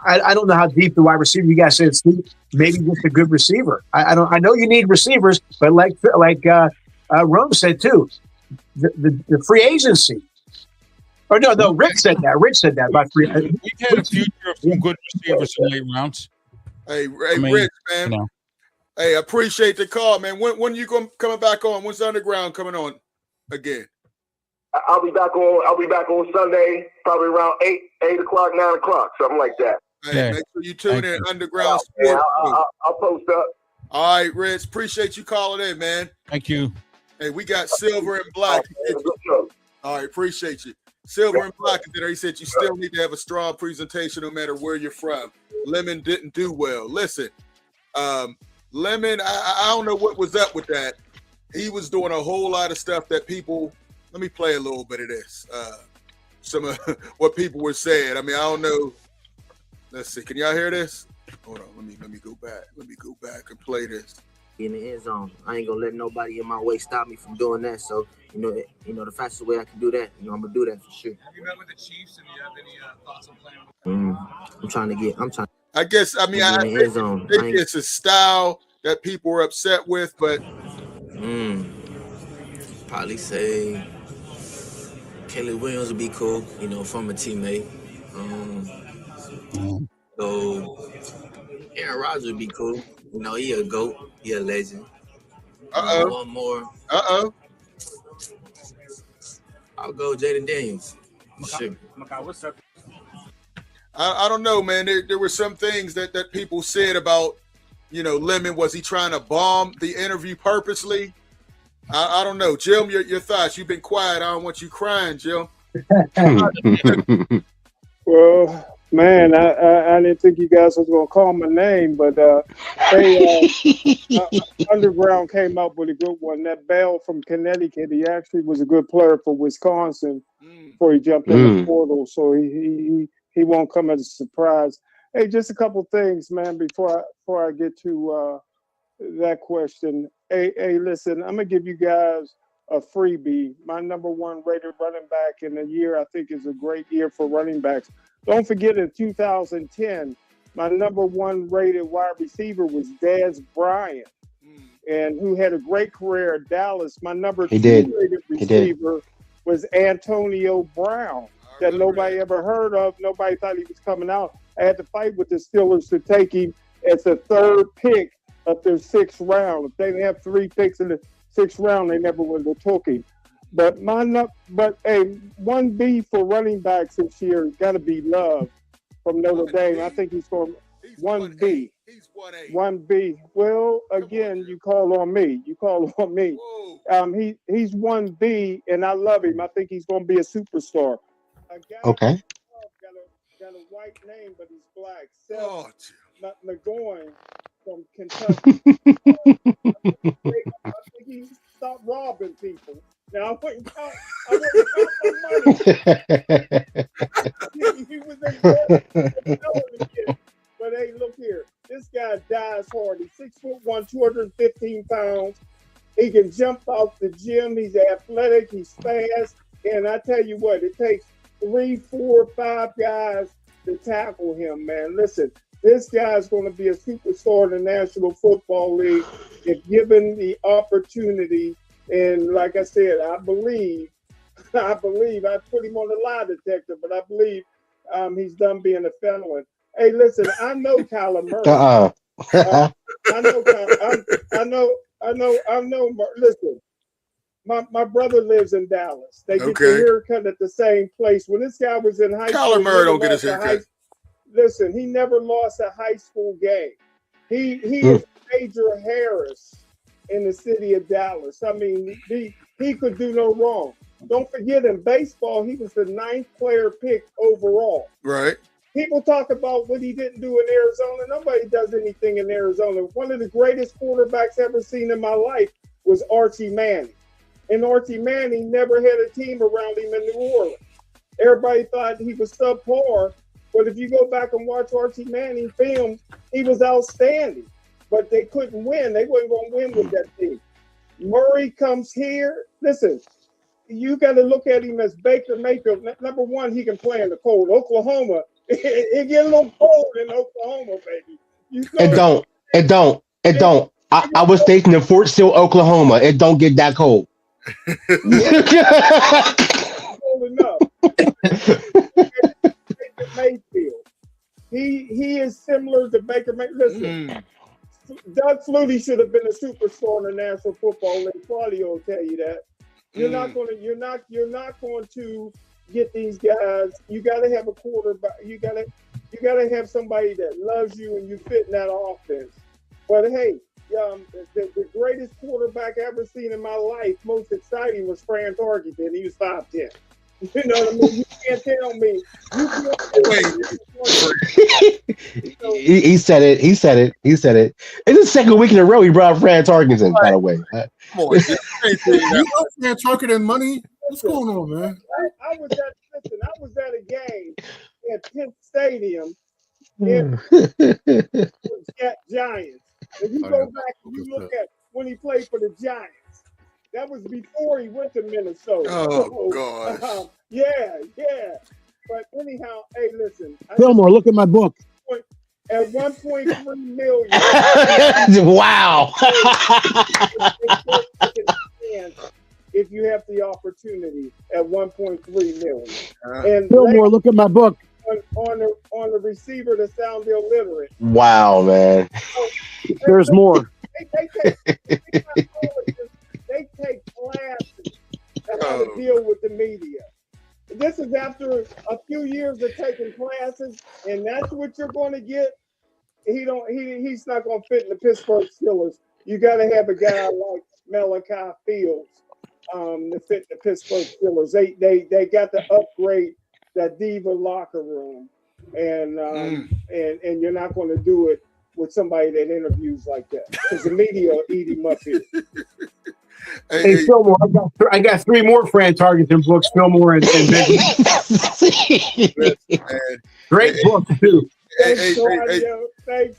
S6: I don't know how deep the wide receiver, you guys said it's deep. Maybe just a good receiver. I know you need receivers, but like Rome said too, the free agency. Or no, Rick said that. Rich said that about free.
S2: We've had a future of some good receivers in late rounds.
S1: Hey, Rich, man.
S2: You know.
S1: Hey, I appreciate the call, man. When you coming back on? When's the Underground coming on again?
S9: I'll be back on Sunday, probably around 8 o'clock, 9 o'clock, something like that.
S1: Hey, make sure you tune in Underground Sports.
S9: I'll post up.
S1: All right, Rich. Appreciate you calling in, man.
S2: Thank you.
S1: Hey, we got Silver and Black. All right, appreciate you. Silver and Black is there. He said you still need to have a strong presentation no matter where you're from. Lemon didn't do well. Listen, Lemon, I don't know what was up with that. He was doing a whole lot of stuff that people. Let me play a little bit of this. Some of what people were saying. I mean, I don't know. Let's see. Can y'all hear this? Hold on. Let me go back. Let me go back and play this.
S10: In the end zone, I ain't gonna let nobody in my way stop me from doing that. So you know, the fastest way I can do that, I'm gonna do that for sure.
S11: Have you met with the Chiefs, and do you have any thoughts on playing?
S10: I'm trying.
S1: I guess. I mean, I think it's a style that people were upset with, but
S10: probably say Kelly Williams would be cool. From a teammate. So Aaron Rodgers would be cool. He a GOAT. He a legend. One more. I'll go Jaden Daniels. Sure.
S11: What's up?
S1: I don't know, man. There were some things that people said about, Lemon. Was he trying to bomb the interview purposely? I don't know. Jim, your thoughts. You've been quiet. I don't want you crying, Jim.
S5: Well, man, I didn't think you guys was going to call my name, but Underground came up with a good one. That Bell from Connecticut, he actually was a good player for Wisconsin before he jumped in the portal, so he won't come as a surprise. Hey, just a couple things, man, before I get to that question. Hey, listen, I'm going to give you guys a freebie. My number one rated running back in the year, I think, is a great year for running backs. Don't forget, in 2010, my number one rated wide receiver was Dez Bryant, and who had a great career at Dallas. My number two rated receiver was Antonio Brown, that nobody ever heard of. Nobody thought he was coming out. I had to fight with the Steelers to take him as the third pick of their sixth round. If they didn't have 3 picks in the sixth round, they never would have took him. But hey, 1B for running backs this year got to be Love from Notre Dame. I think he's going 1B.
S1: He's 1A.
S5: 1B. Well, again, you call on me. He's 1B, and I love him. I think he's going to be a superstar.
S3: Okay.
S5: Got a white name, but he's black. McGowan from Kentucky. I think he stopped robbing people. Now, I wouldn't count my money. He was in but hey, look here. This guy dies hard. He's 6'1", 215 pounds. He can jump out the gym. He's athletic. He's fast. And I tell you what, it takes 3, 4, 5 guys to tackle him, man. Listen, this guy's going to be a superstar in the National Football League if given the opportunity. And like I said, I believe, I put him on the lie detector, but I believe he's done being a felon. Hey, listen, I know Kyler Murray. I know. Listen, my brother lives in Dallas. They get their haircut at the same place. When this guy was in high school,
S1: Kyler Murray don't get his haircut.
S5: Listen, he never lost a high school game. He is Major Harris in the city of Dallas. I mean, he could do no wrong. Don't forget, in baseball, he was the 9th player picked overall.
S1: Right.
S5: People talk about what he didn't do in Arizona. Nobody does anything in Arizona. One of the greatest quarterbacks ever seen in my life was Archie Manning. And Archie Manning never had a team around him in New Orleans. Everybody thought he was subpar. But if you go back and watch Archie Manning film, he was outstanding. But they couldn't win. They weren't going to win with that team. Murray comes here. Listen, you got to look at him as Baker Mayfield. Number one, he can play in the cold. Oklahoma, it get a little cold in Oklahoma, baby.
S3: It don't. I was stationed in Fort Sill, Oklahoma. It don't get that cold.
S5: Cold enough. Mayfield. He is similar to Baker Mayfield. Listen, Doug Flutie should have been a superstar in the National Football League. Claudio will tell you that. You're not going to get these guys. You got to have a quarterback. You got to have somebody that loves you and you fit in that offense. But hey, the greatest quarterback I ever seen in my life, most exciting, was Fran Tarkenton. He was 5'10". You know what I mean? You can't tell me.
S3: He said it. It's the second week in a row he brought Fran Tarkenton, by the way.
S4: Come on, you know Fran Tarkenton money? What's going on, man?
S5: I was at a game at Penn Stadium in Giants. If you go back and you look at when he played for the Giants, that was before he went to Minnesota.
S1: Oh, gosh.
S5: Yeah. But anyhow, hey, listen.
S6: Fillmore, look at my book.
S5: At 1.3 million.
S3: Wow.
S5: If you have the opportunity at 1.3 million. And
S6: Fillmore, look at my book.
S5: On the receiver to sound illiterate.
S3: Wow, man.
S6: There's more.
S5: They take classes on how to deal with the media. This is after a few years of taking classes, and that's what you're going to get. He's not going to fit in the Pittsburgh Steelers. You got to have a guy like Malachi Fields to fit the Pittsburgh Steelers. They got to upgrade that diva locker room, and you're not going to do it with somebody that interviews like that, because the media will eat him up here.
S6: Hey, Fillmore, I got 3 more Fran Tarkenton books, Fillmore and Great book, too.
S5: Thanks,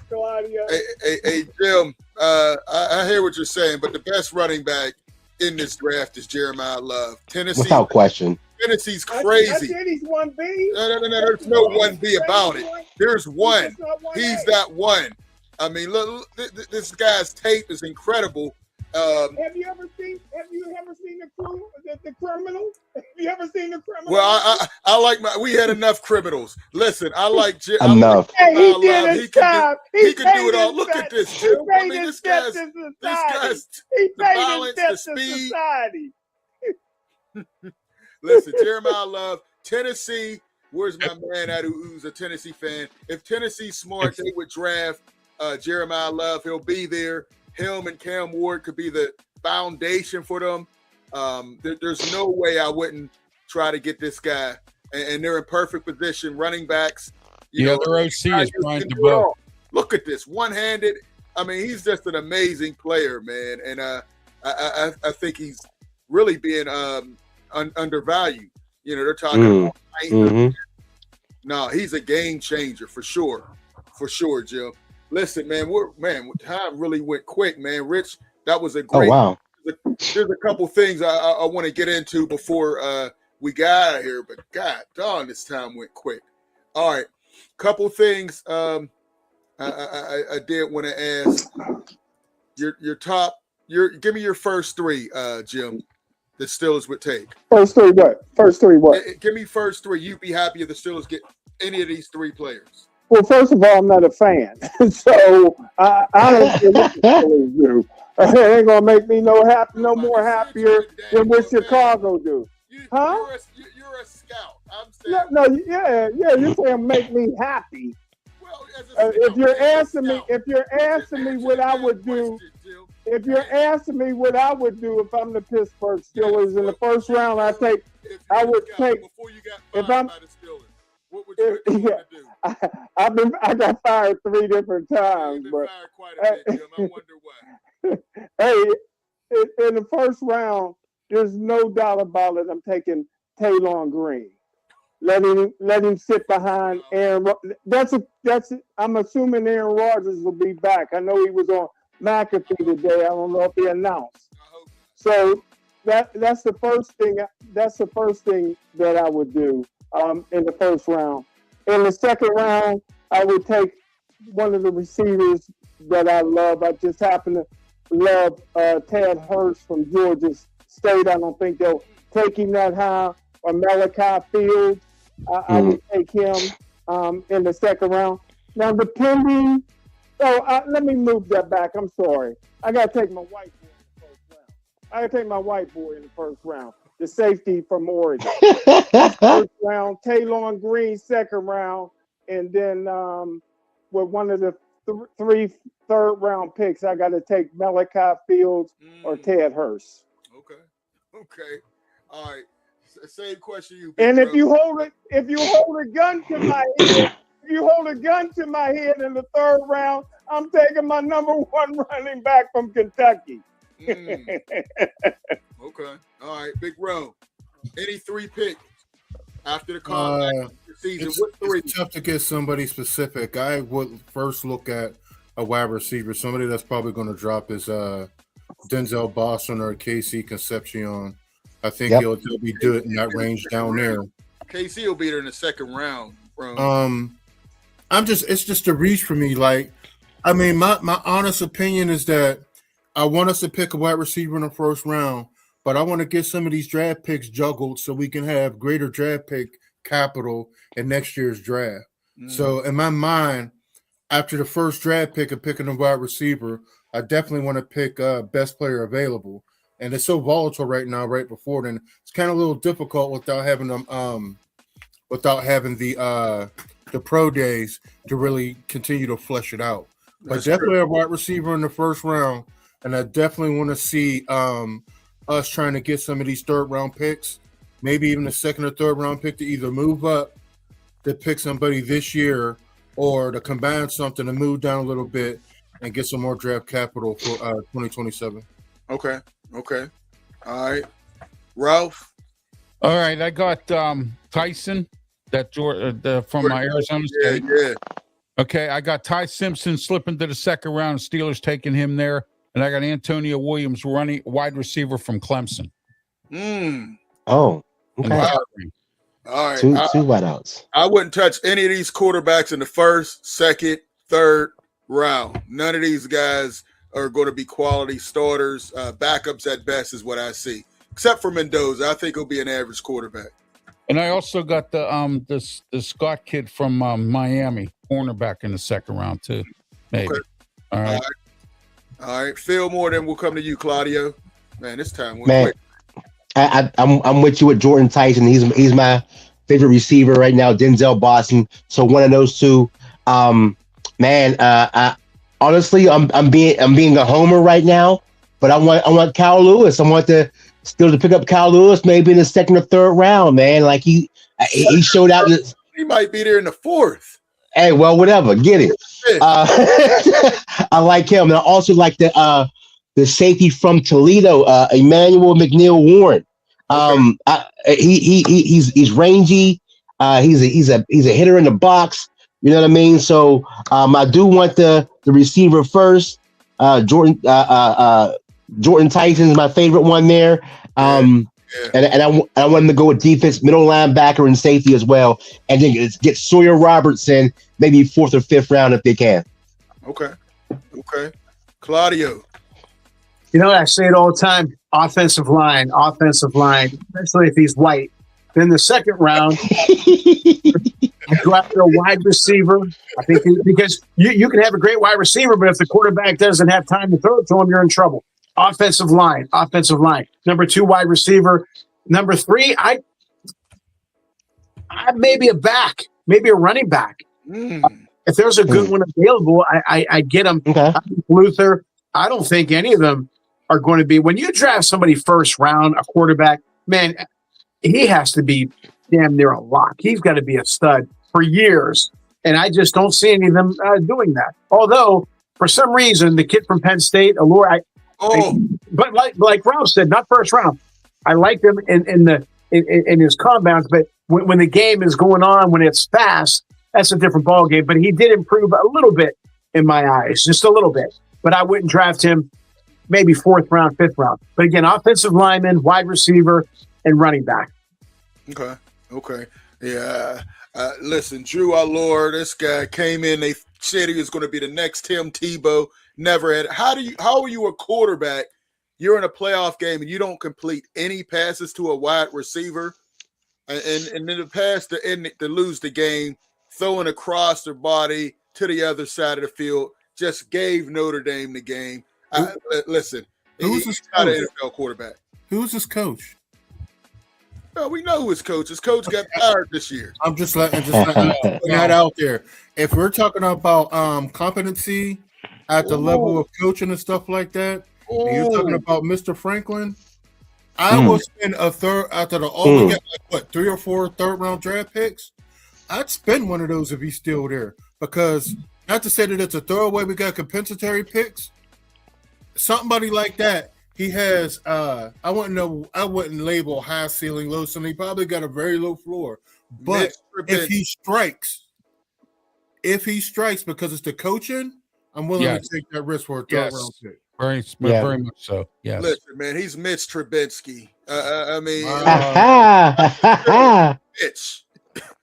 S5: Claudio.
S1: Hey, Jim, I hear what you're saying, but the best running back in this draft is Jeremiah Love. Tennessee.
S3: Without question.
S1: Tennessee's crazy.
S5: I said he's 1B.
S1: No. There's no 1B about it. There's one. He's that one. I mean, look, this guy's tape is incredible.
S5: Have you ever seen the Criminal? Have you ever seen the Criminal?
S1: Well, I like we had enough criminals. Listen, I like Jim.
S3: Enough.
S5: He did his job.
S1: He can do it all. Look at this, Jim. I mean, this guy's the balance, the speed. Listen, Jeremiah Love, Tennessee. Where's my man at who's a Tennessee fan? If Tennessee's smart, they would draft Jeremiah Love. He'll be there. Him and Cam Ward could be the foundation for them. There's no way I wouldn't try to get this guy. And they're in perfect position. Running backs.
S2: Their OC is Brian DeBoer.
S1: Look at this. One-handed. I mean, he's just an amazing player, man. And I think he's really being undervalued. They're talking about No, he's a game changer for sure. For sure, Jim. Listen, man, time really went quick, man. Rich, that was a great there's a couple things I want to get into before we got out of here, but God darn, this time went quick. All right, couple things I did want to ask. Give me your first three, Jim. The Steelers would take.
S5: First three what? First three what?
S1: Give me first three. You'd be happy if the Steelers get any of these three players.
S5: Well, first of all, I'm not a fan, so I don't care what the Steelers do. It ain't gonna make me no more happier than what Chicago do. Huh?
S1: You're a scout. I'm saying.
S5: Yeah. You're saying make me happy.
S1: Well,
S5: if you're asking me what I would do. If you're asking me what I would do if I'm the Pittsburgh Steelers in the first round, I would take.
S1: Before you got fired by the Steelers, what would you do?
S5: I got fired 3 different times, but
S1: fired quite a bit, Jim. I wonder why.
S5: Hey, in the first round, there's no doubt about it. I'm taking Taylor Green. Let him sit behind Aaron. I'm assuming Aaron Rodgers will be back. I know he was on McAfee today. I don't know if he announced. So that's the first thing. That's the first thing that I would do in the first round. In the second round, I would take one of the receivers that I love. I just happen to love Ted Hurst from Georgia State. I don't think they'll take him that high. Or Malachi Fields. I would take him in the second round. Now, depending. Let me move that back. I'm sorry. I got to take my white boy in the first round. I got to take my white boy in the first round. The safety from Oregon. First round. Taylor Green, second round. And then with one of the 3 third-round picks, I got to take Malachi Fields or Ted Hurst.
S1: Okay. All right. Same question you.
S5: And if you hold a gun to my head. If you hold a gun to my head in the third round, I'm taking my number 1 running back from Kentucky.
S1: Okay. All right. Big Ro. Any 3 picks after the season? What 3?
S4: It's tough to get somebody specific. I would first look at a wide receiver. Somebody that's probably going to drop is Denzel Boston or Casey Concepcion. I think he'll be good in that range down there.
S1: KC will be there in the second round, bro.
S4: It's just a reach for me. Like, I mean, my honest opinion is that I want us to pick a wide receiver in the first round, but I want to get some of these draft picks juggled so we can have greater draft pick capital in next year's draft. So in my mind, after the first draft pick of picking a wide receiver, I definitely want to pick best player available. And it's so volatile right now, right before then. It's kind of a little difficult without having them the pro days to really continue to flesh it out. But definitely a wide receiver in the first round, and I definitely want to see us trying to get some of these third round picks, maybe even the second or third round pick to either move up to pick somebody this year or to combine something to move down a little bit and get some more draft capital for 2027.
S1: Okay. All right. Ralph?
S2: All right. I got Tyson, from my Arizona State.
S1: Yeah.
S2: Okay. I got Ty Simpson slipping to the second round. Steelers taking him there. And I got Antonio Williams, running wide receiver from Clemson.
S3: Oh, okay.
S1: Wow. All right.
S3: Two wideouts.
S1: I wouldn't touch any of these quarterbacks in the first, second, third round. None of these guys are going to be quality starters. Backups at best is what I see. Except for Mendoza. I think he'll be an average quarterback.
S2: And I also got the Scott kid from Miami, cornerback in the second round too. Maybe.
S1: Okay.
S2: All right.
S1: All right. Phil Moore, then we'll come to you, Claudio. Man, this time went quick.
S3: I'm with you with Jordan Tyson. He's my favorite receiver right now. Denzel Boston. So one of those two. Honestly, I'm being a homer right now, but I want Kyle Lewis. I want to pick up Kyle Lewis maybe in the second or third round, man. Like he showed out.
S1: He might be there in the fourth.
S3: Hey, well, whatever, get it. I like him, and I also like the safety from Toledo, Emmanuel McNeil Warren. He's rangy. He's a hitter in the box. You know what I mean? So I do want the receiver first. Jordan Jordan Tyson's my favorite one there. And I want him to go with defense, middle linebacker, and safety as well, and then get Sawyer Robertson maybe 4th or 5th round if they can.
S1: Okay. Claudio.
S6: You know, I say it all the time, offensive line, especially if he's white. Then the second round, I go after a wide receiver. I think because you can have a great wide receiver, but if the quarterback doesn't have time to throw it to him, you're in trouble. Offensive line. Number 2, wide receiver. Number 3, I maybe a back, maybe a running back. If there's a good one available, I get him.
S3: Okay.
S6: Luther, I don't think any of them are going to be. When you draft somebody first round, a quarterback, man, he has to be damn near a lock. He's got to be a stud for years. And I just don't see any of them doing that. Although, for some reason, the kid from Penn State, Allure, but like Ralph said, not first round. I like him in his compounds, but when the game is going on, when it's fast, that's a different ballgame. But he did improve a little bit in my eyes, just a little bit. But I wouldn't draft him maybe 4th round, 5th round. But again, offensive lineman, wide receiver, and running back.
S1: Okay. Yeah. Listen, Drew Allure, this guy came in. They said he was going to be the next Tim Tebow. Never had. How are you a quarterback? You're in a playoff game and you don't complete any passes to a wide receiver, and in the past to lose the game, throwing across their body to the other side of the field, just gave Notre Dame the game. Listen, he's not an NFL quarterback.
S4: Who's his coach?
S1: Well, we know who his coach. His coach got fired this year.
S4: I'm just letting that out there. If we're talking about competency at the level of coaching and stuff like that, and you're talking about Mr. Franklin, I would spend a third after the all get like 3 or 4 third-round draft picks. I'd spend one of those if he's still there, because not to say that it's a throwaway. We got compensatory picks. Somebody like that. He has I wouldn't label high ceiling, low ceiling. He probably got a very low floor. But if he strikes because it's the coaching, I'm willing to take that risk for a third round pick.
S2: Very much so. Yes.
S1: Listen, man, he's Mitch Trubisky.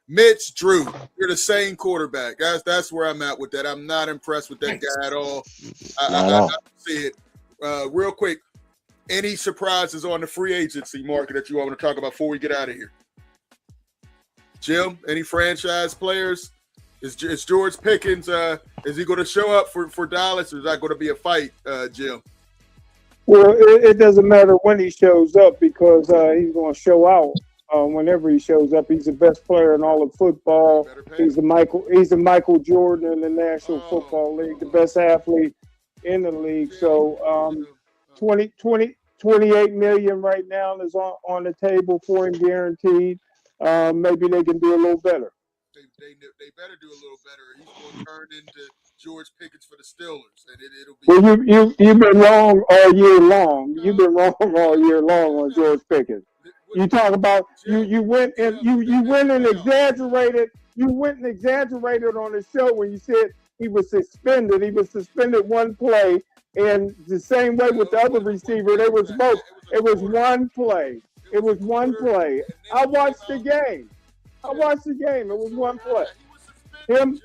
S1: Mitch Drew. You're the same quarterback. That's where I'm at with that. I'm not impressed with that guy at all. I don't see it. Real quick. Any surprises on the free agency market that you want to talk about before we get out of here? Jim, any franchise players? Is George Pickens, is he going to show up for Dallas, or is that going to be a fight, Jim?
S5: Well, it doesn't matter when he shows up, because he's going to show out whenever he shows up. He's the best player in all of football. He's the Michael Jordan in the National Football League, the best athlete in the league. So 28 million right now is on the table for him, guaranteed. Maybe they can do a little better.
S1: They better do a little better. He's going to turn into George Pickens for the Steelers, and it'll be.
S5: Well, you've been wrong all year long. You've been wrong all year long on George Pickens. You talk about you went and exaggerated. You went and exaggerated on the show when you said he was suspended. He was suspended one play. And the same way with the other receiver, it was one play. It was one play. I watched the game. It was one play. Him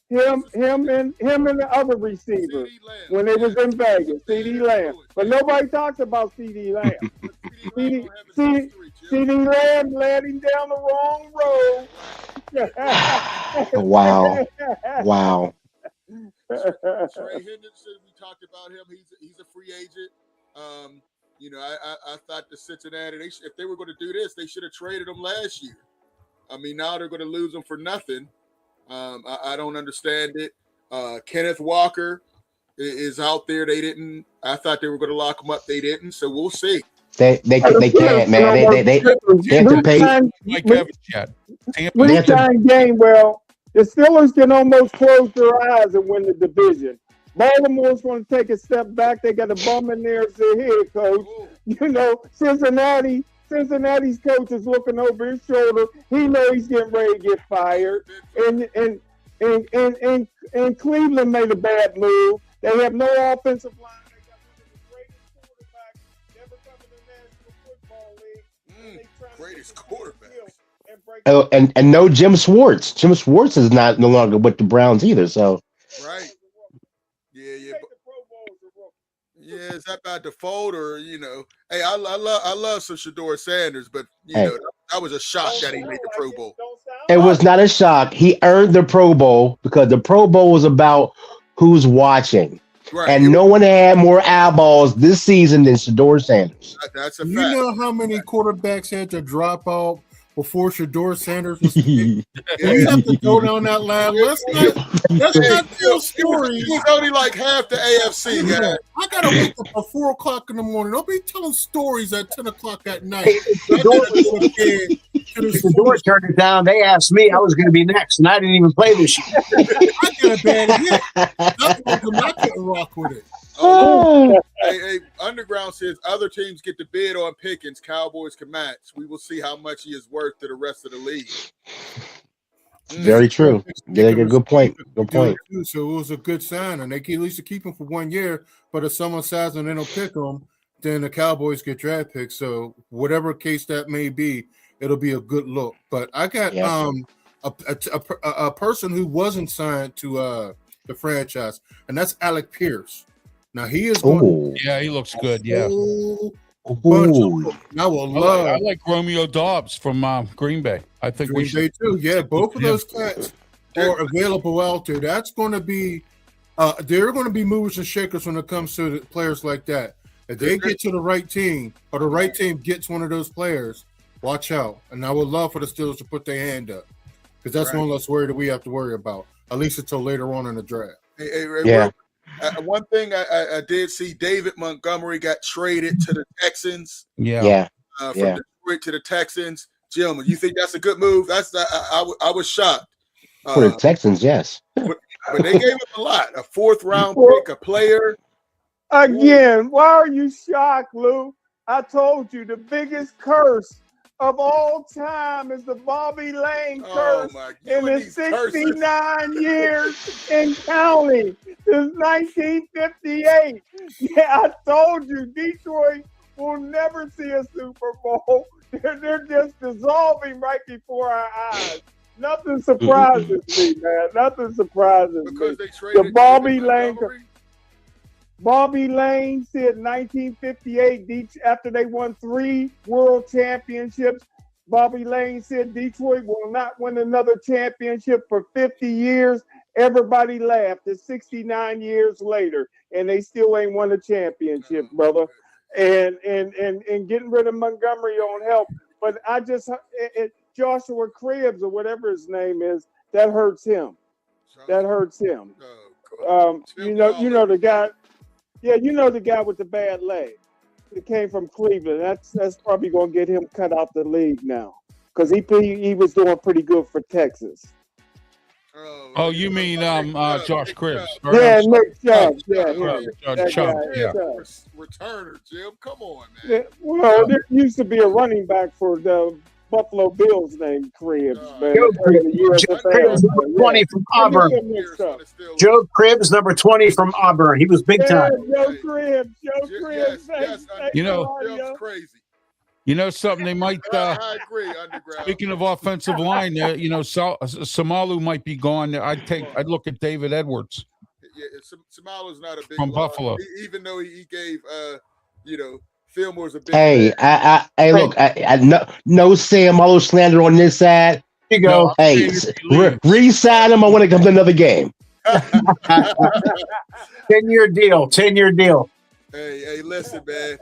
S5: and the other receiver when it was in Vegas, CeeDee Lamb. But nobody talks about CeeDee Lamb. CeeDee Lamb led him down the wrong road.
S3: Wow.
S1: Trey Henderson, we talked about him. He's a free agent. I thought the Cincinnati, if they were going to do this, they should have traded him last year. I mean, now they're going to lose him for nothing. I don't understand it. Kenneth Walker is out there. I thought they were going to lock him up. They didn't. So we'll see.
S3: They can't, man. They have to pay.
S5: Game, well, the Steelers can almost close their eyes and win the division. Baltimore's going to take a step back. They got a bum in there as their head coach. Cincinnati's coach is looking over his shoulder. He knows he's getting ready to get fired. And Cleveland made a bad move. They have no offensive line. They got one of the greatest
S1: Biggest quarterbacks.
S3: Oh, and no Jim Schwartz. Jim Schwartz is no longer with the Browns either. So
S1: Right. Yeah. Yeah, is that by default or Hey, I love some Shedeur Sanders, but that was a shock that he made the Pro Bowl.
S3: it was not a shock. He earned the Pro Bowl because the Pro Bowl was about who's watching.
S1: Right.
S3: And no one had more eyeballs this season than Shedeur Sanders.
S1: That's a fact.
S4: You know how many quarterbacks had to drop out before Shedeur Sanders was we have to go down that line. Let's not tell stories.
S1: He's only like half the AFC guy.
S4: I gotta wake up at 4 o'clock in the morning. Don't be telling stories at 10 o'clock at night.
S6: The door turned it down. They asked me I was going to be next, and I didn't even play this year.
S4: I get a bad hit. I couldn't rock with it.
S1: Hey, Underground says other teams get the bid on Pickens. Cowboys can match. We will see how much he is worth to the rest of the league.
S3: Very true. Yeah, good point. Good point.
S4: So it was a good sign, and they can at least keep him for 1 year. But if someone says and they don't pick him, then the Cowboys get draft picks. So whatever case that may be, it'll be a good look. But I got a person who wasn't signed to the franchise, and that's Alec Pierce. Now he is.
S2: Yeah, he looks good. Yeah.
S3: Ooh.
S2: I like Romeo Dobbs from Green Bay. I think we should
S4: too. Yeah, both of those cats are available out there. That's going to be. They're going to be movers and shakers when it comes to the players like that. If they get to the right team, or the right team gets one of those players, watch out. And I would love for the Steelers to put their hand up, because that's one less worry that we have to worry about, at least until later on in the draft.
S1: One thing I did see, David Montgomery got traded to the Texans.
S3: From
S1: Detroit to the Texans. Gentlemen, you think that's a good move? I was shocked.
S3: For the Texans, yes.
S1: But they gave him a lot. A 4th round pick, a player.
S5: Again, why are you shocked, Lou? I told you the biggest curse of all time is the Bobby Lane curse in his 69 years in counting since 1958. Yeah, I told you, Detroit will never see a Super Bowl. They're just dissolving right before our eyes. Nothing surprises me, man. Nothing surprises me. The Bobby Lane. Bobby Lane said 1958, after they won 3 world championships, Bobby Lane said Detroit will not win another championship for 50 years. Everybody laughed. It's 69 years later, and they still ain't won a championship, brother. And getting rid of Montgomery don't help. But I just Joshua Cribbs or whatever his name is, that hurts him. That hurts him. You know the guy. Yeah, you know the guy with the bad leg. It came from Cleveland. That's probably going to get him cut out the league now, because he was doing pretty good for Texas.
S2: Oh, you mean Josh Cribbs?
S5: Yeah, Nick Chubb.
S2: Chubb.
S1: Returner, Jim. Come on, man.
S5: Yeah, well, there used to be a running back for the Buffalo Bills named Cribbs.
S6: Joe Cribbs, number 20 from Auburn. Joe Cribbs, number 20 from Auburn. He was big time.
S5: Joe Cribbs.
S1: Yes, crazy.
S2: You know something? They might.
S1: I agree. Underground.
S2: Speaking of offensive line, Samalu might be gone. I'd look at David Edwards.
S1: Yeah, Samalu's not a big
S2: from Buffalo,
S1: even though he gave Fillmore's a big.
S3: Hey, look, no Sam Allo slander on this side.
S6: Here you go.
S3: Hey, re-sign him. I want to come to another game.
S6: 10-year deal. 10-year deal.
S1: Hey, listen, man.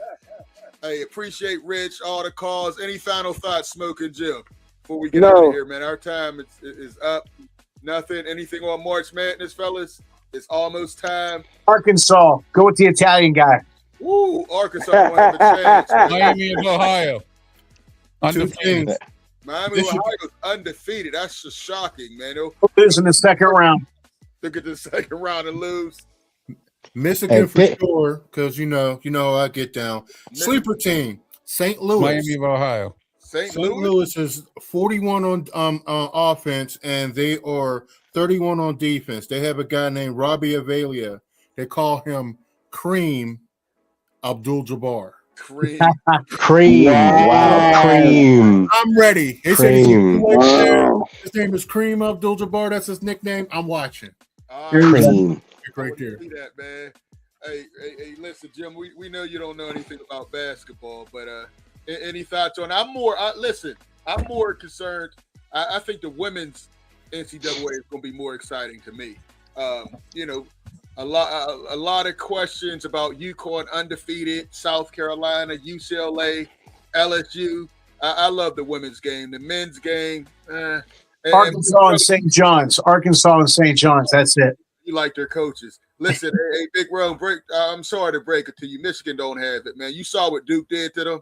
S1: Hey, appreciate Rich, all the calls. Any final thoughts, Smoking Jim, before we get out of here, man? Our time is up. Nothing. Anything on March Madness, fellas? It's almost time.
S6: Arkansas. Go with the Italian guy.
S1: Woo, Arkansas won't have a chance.
S2: Miami of Ohio. Undefeated.
S1: Miami of Ohio is undefeated. That's just shocking, man.
S6: They'll lose in the second round.
S1: Look at the second round and lose.
S4: Michigan for sure, because you know I get down. Sleeper team, St. Louis.
S2: Miami of Ohio.
S1: St.
S4: Louis is 41 on offense, and they are 31 on defense. They have a guy named Robbie Avalia. They call him Kareem Abdul-Jabbar.
S1: Cream.
S3: Cream. Wow. Cream.
S4: I'm ready. They said
S3: Cream.
S4: his name is Cream Abdul-Jabbar. That's his nickname. I'm watching.
S3: Cream.
S4: Right there.
S1: See that, man. Hey, listen, Jim. We know you don't know anything about basketball, but any thoughts on? I'm more concerned. I think the women's NCAA is going to be more exciting to me. You know, a lot of questions about UConn undefeated, South Carolina, UCLA, LSU. I love the women's game. The men's game.
S6: Arkansas and St. John's. That's it.
S1: You like their coaches. Listen, hey, Big Rome, I'm sorry to break it to you. Michigan don't have it, man. You saw what Duke did to them.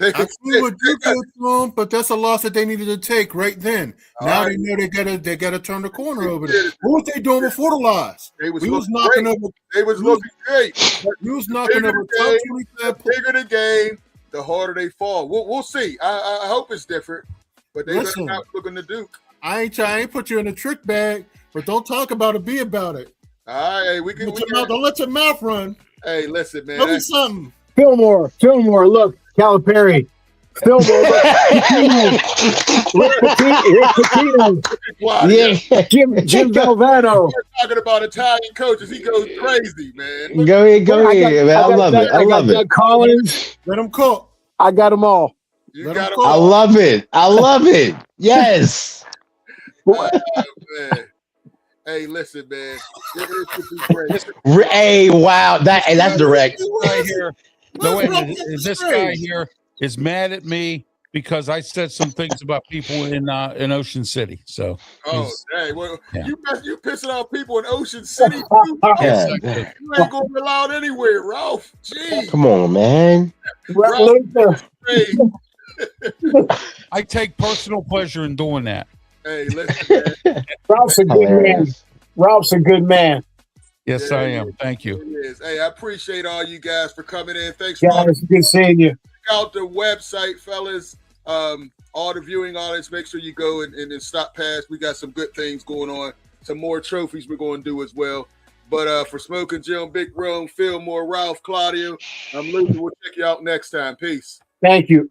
S4: I see what Duke did to them, but that's a loss that they needed to take right then. Now they know they gotta turn the corner over there. What was they doing before the loss?
S1: They was looking great.
S4: He was knocking over 25
S1: bigger the game, the harder they fall. We'll see. I hope it's different, but they're not looking to Duke.
S4: I ain't put you in a trick bag, but don't talk about it. Be about it.
S1: All right,
S4: don't let your mouth run.
S1: Hey, listen, man.
S4: Tell me something.
S6: Fillmore, look, Calipari. Fillmore, look, Pitino.
S3: Yeah.
S6: Jim Galvano.
S1: We're talking about Italian coaches. He goes crazy, man.
S3: Go ahead, man. I love it. I love it.
S6: Collins.
S4: Let him cook.
S6: I got them all.
S3: I love it. I love it. Yes.
S1: Man. Hey, listen, man.
S3: Hey, wow. That's direct.
S2: Right here. This guy here is mad at me because I said some things about people in Ocean City. So,
S1: you pissing off people in Ocean City. You ain't gonna be allowed anywhere, Ralph. Jeez.
S3: Come on, man.
S2: I take personal pleasure in doing that.
S1: Hey, listen, man.
S6: Ralph's a good man. Ralph's a good man.
S2: Yes, I am. Thank you.
S1: Hey, I appreciate all you guys for coming in. Thanks
S6: for good seeing you.
S1: Check out the website, fellas. All the viewing audience, make sure you go and stop past. We got some good things going on. Some more trophies we're going to do as well. But for Smoking Jim, Big Rome, Fillmore, Ralph, Claudio, I'm Luther. We'll check you out next time. Peace.
S6: Thank you.